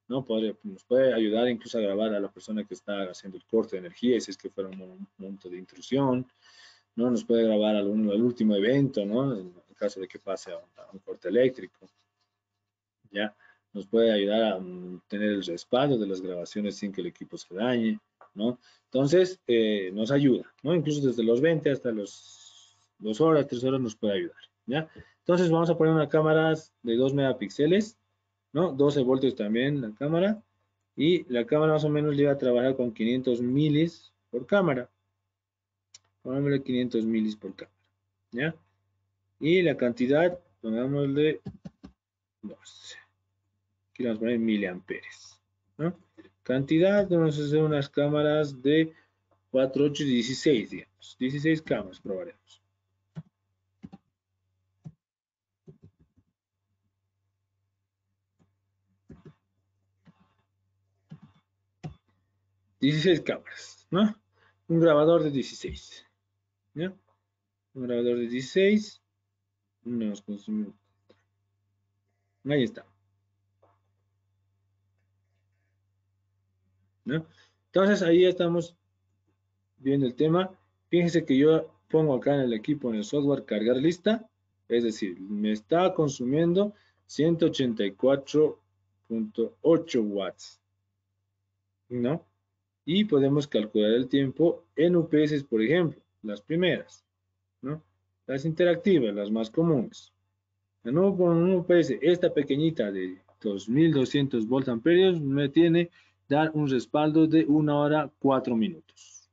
¿No? Nos puede ayudar incluso a grabar a la persona que está haciendo el corte de energía, si es que fuera un momento de intrusión, ¿no? Nos puede grabar al último evento, ¿no? En caso de que pase a un corte eléctrico, ¿ya? Nos puede ayudar a tener el respaldo de las grabaciones sin que el equipo se dañe, ¿no? Entonces, nos ayuda, ¿no? Incluso desde los 20 hasta los 2 horas, 3 horas nos puede ayudar, ¿ya? Entonces, vamos a poner una cámara de 2 megapíxeles, ¿no? 12 voltios también la cámara, y la cámara más o menos llega a trabajar con 500 milis por cámara. Pongámosle 500 milis por cámara, ¿ya? Y la cantidad, pongámosle 12. Aquí vamos a poner miliamperes, ¿no? Cantidad, vamos a hacer unas cámaras de 4, 8 y 16, digamos. 16 cámaras probaremos. 16 cámaras, ¿no? Un grabador de 16, ¿ya? Un grabador de 16. Nos consume. Ahí está, ¿no? Entonces ahí estamos viendo el tema. Fíjense que yo pongo acá en el equipo, en el software, cargar lista. Es decir, me está consumiendo 184.8 watts, ¿no? Y podemos calcular el tiempo en UPS, por ejemplo, las primeras, ¿no? Las interactivas, las más comunes. De nuevo, con un UPS, esta pequeñita de 2200 volts amperios me tiene dar un respaldo de 1 hora 4 minutos.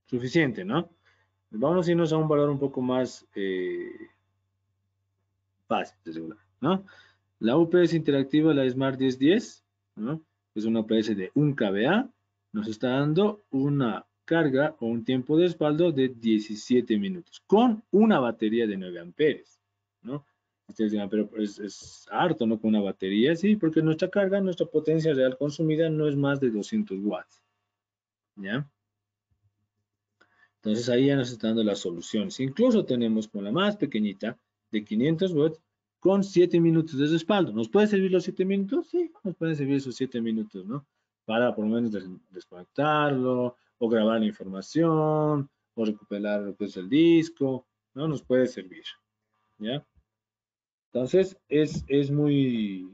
Suficiente, ¿no? Vamos a irnos a un valor un poco más fácil de regular, ¿no? La UPS interactiva, la Smart 1010, ¿no? Es una UPS de 1 kVA, nos está dando una carga o un tiempo de respaldo de 17 minutos con una batería de 9 amperes, ¿no? Ustedes dirán, pero es harto, ¿no? Con una batería, sí, porque nuestra carga, nuestra potencia real consumida no es más de 200 watts, ¿ya? Entonces ahí ya nos está dando las soluciones. Incluso tenemos con la más pequeñita de 500 watts con 7 minutos de respaldo. ¿Nos puede servir los 7 minutos? Sí, nos pueden servir esos 7 minutos, ¿no? Para por lo menos desconectarlo o grabar la información o recuperar lo que es el disco, ¿no? Nos puede servir, ¿ya? Entonces eh, es muy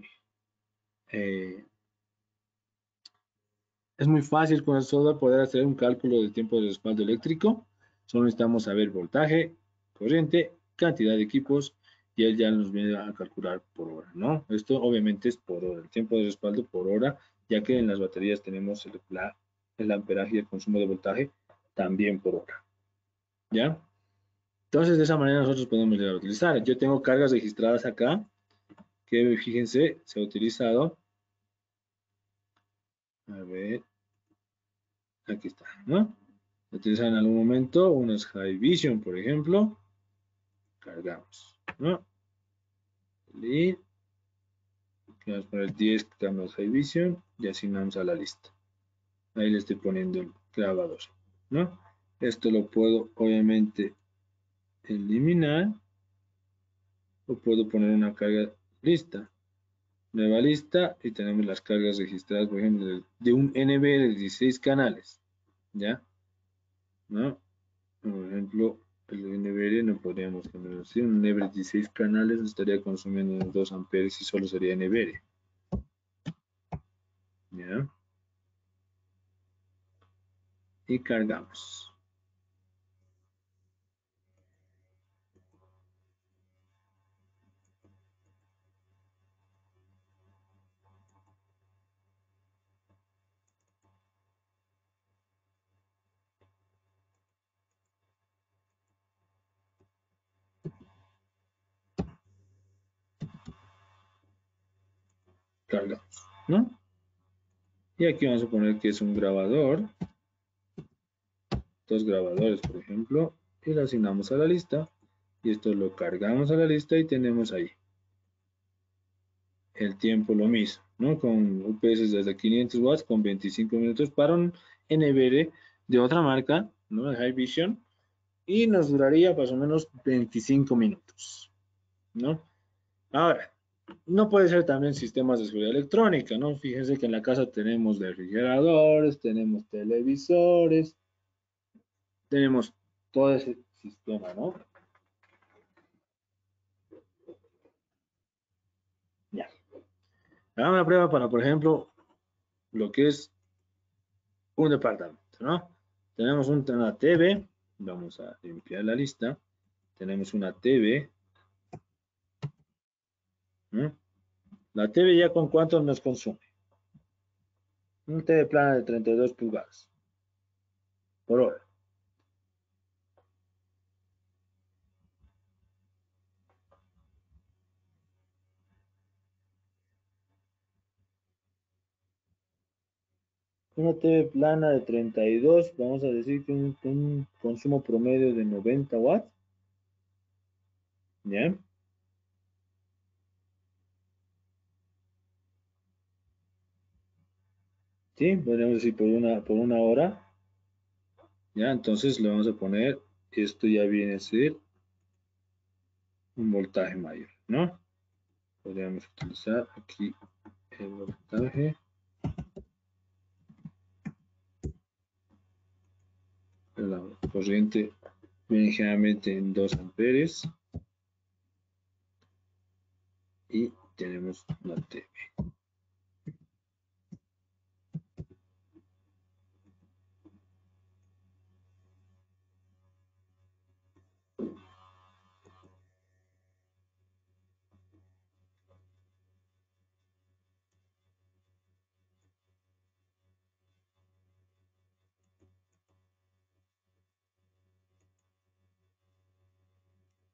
fácil con el software poder hacer un cálculo del tiempo de respaldo eléctrico. Solo necesitamos saber voltaje, corriente, cantidad de equipos y él ya nos viene a calcular por hora, ¿no? Esto obviamente es por hora, el tiempo de respaldo por hora, ya que en las baterías tenemos el amperaje y el consumo de voltaje también por hora, ¿ya? Entonces de esa manera nosotros podemos llegar a utilizar. Yo tengo cargas registradas acá que fíjense, se ha utilizado, a ver, aquí está, ¿no? Utilizar en algún momento unas High Vision, por ejemplo. Cargamos, ¿no? Y vamos a poner 10 cámaras High Vision y asignamos a la lista. Ahí le estoy poniendo el grabador, ¿no? Esto lo puedo obviamente eliminar o puedo poner una carga lista. Nueva lista y tenemos las cargas registradas, por ejemplo, de un NB de 16 canales, ¿ya? ¿No? Por ejemplo, el NBR no podríamos ponerlo así. Un NBR de 16 canales estaría consumiendo unos 2 amperes y solo sería NBR. ¿Ya? Y cargamos. Cargamos, ¿no? Y aquí vamos a poner que es un grabador. 2 grabadores, por ejemplo. Y lo asignamos a la lista. Y esto lo cargamos a la lista y tenemos ahí el tiempo lo mismo. ¿no? Con UPS desde 500 watts con 25 minutos para un NVR de otra marca, ¿no? De Hikvision, y nos duraría más o menos 25 minutos, ¿no? Ahora, no puede ser también sistemas de seguridad electrónica, ¿no? Fíjense que en la casa tenemos refrigeradores, tenemos televisores, tenemos todo ese sistema, ¿no? Ya. Hagamos una prueba para, por ejemplo, lo que es un departamento, ¿no? Tenemos una TV, vamos a limpiar la lista. Tenemos una TV, ¿no? La TV ya con cuánto nos consume. Un TV plana de 32 pulgadas por hora. Una TV plana de 32, vamos a decir que un consumo promedio de 90 watts, ¿ya? Sí, podríamos decir por una hora, ¿ya? Entonces le vamos a poner, esto ya viene a ser un voltaje mayor, ¿no? Podríamos utilizar aquí el voltaje, la corriente viene generalmente en 2 amperes y tenemos la TV.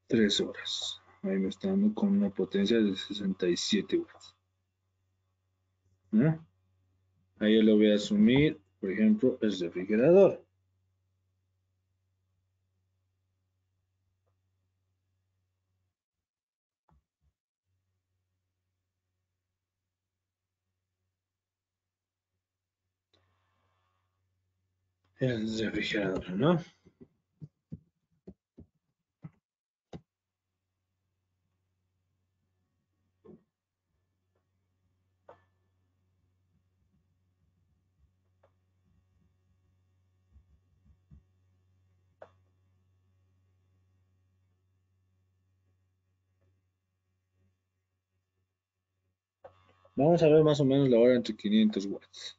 3 horas. Ahí me está dando con una potencia de 67 watts, ¿no? Ahí yo le voy a asumir, por ejemplo, el refrigerador. El refrigerador, ¿no? Vamos a ver más o menos la hora entre 500 watts.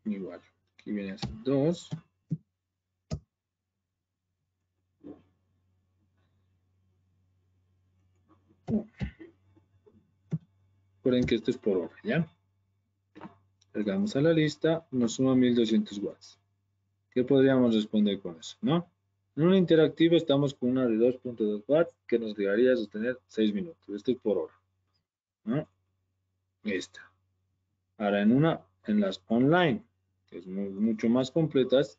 Igual, aquí viene a ser 2. Recuerden que esto es por hora, ¿ya? Cargamos a la lista, nos suma 1200 watts. ¿Qué podríamos responder con eso, no? En una interactiva estamos con una de 2.2 watts que nos llegaría a sostener 6 minutos. Esto es por hora, ¿no? Esta. Ahora en las online, que es mucho más completas,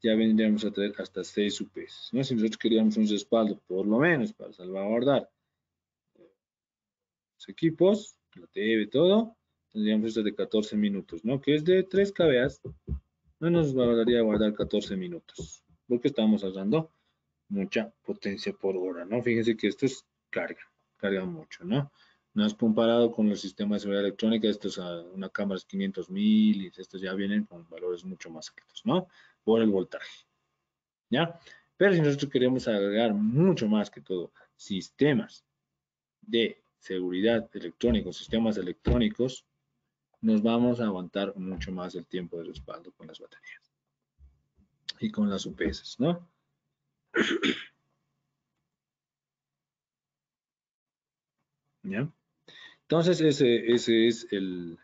ya vendríamos a traer hasta 6 UPS, ¿no? Si nosotros queríamos un respaldo, por lo menos para salvaguardar los equipos, la TV, todo, tendríamos esto de 14 minutos, ¿no? Que es de 3 kVA, no nos valdría guardar 14 minutos, porque estamos usando mucha potencia por hora, ¿no? Fíjense que esto es carga mucho, ¿no? No es comparado con los sistemas de seguridad electrónica, estos a una cámara es 500.000 y estos ya vienen con valores mucho más altos, ¿no? Por el voltaje, ¿ya? Pero si nosotros queremos agregar mucho más que todo sistemas de seguridad electrónicos, sistemas electrónicos, nos vamos a aguantar mucho más el tiempo de respaldo con las baterías y con las UPS, ¿no? ¿Ya? Entonces, ese es el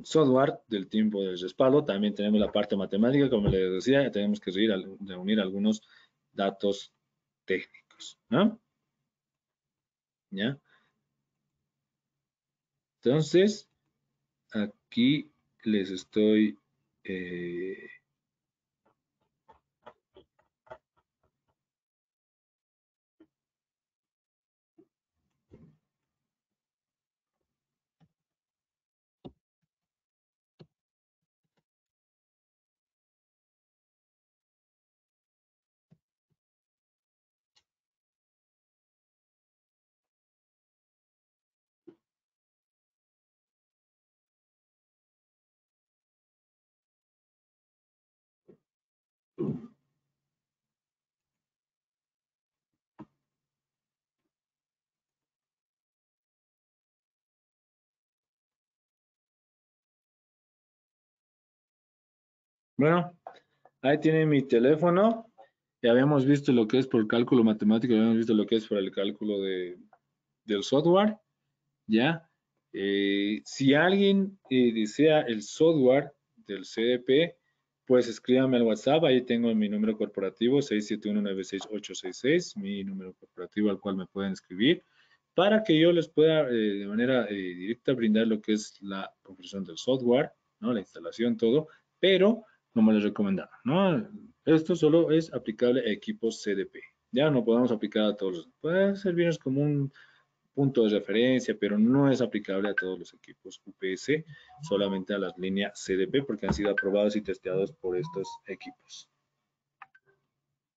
software del tiempo de respaldo. También tenemos la parte matemática, como les decía, tenemos que reunir algunos datos técnicos, ¿no? ¿Ya? Entonces, aquí les estoy Bueno, ahí tiene mi teléfono. Ya habíamos visto lo que es por cálculo matemático, habíamos visto lo que es por el cálculo del software, ¿ya? Si alguien desea el software del CDP, pues escríbame al WhatsApp, ahí tengo mi número corporativo, 671-96866, mi número corporativo al cual me pueden escribir, para que yo les pueda de manera directa brindar lo que es la configuración del software, ¿no? La instalación, todo, pero como les recomendaba, ¿no? Esto solo es aplicable a equipos CDP. Ya no podemos aplicar a todos los. Puede servirnos como un punto de referencia, pero no es aplicable a todos los equipos UPS, solamente a las líneas CDP porque han sido aprobados y testeados por estos equipos.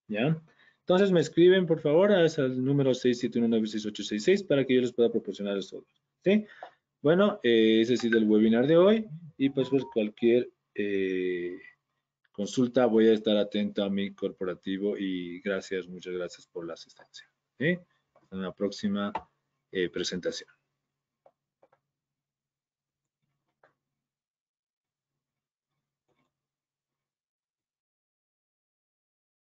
¿Ya? Entonces me escriben, por favor, a ese número 671966866 para que yo les pueda proporcionar el software. ¿Sí? Bueno, ese ha sido el webinar de hoy y pues cualquier consulta voy a estar atento a mi corporativo y gracias, muchas gracias por la asistencia. ¿Sí? Hasta la próxima presentación.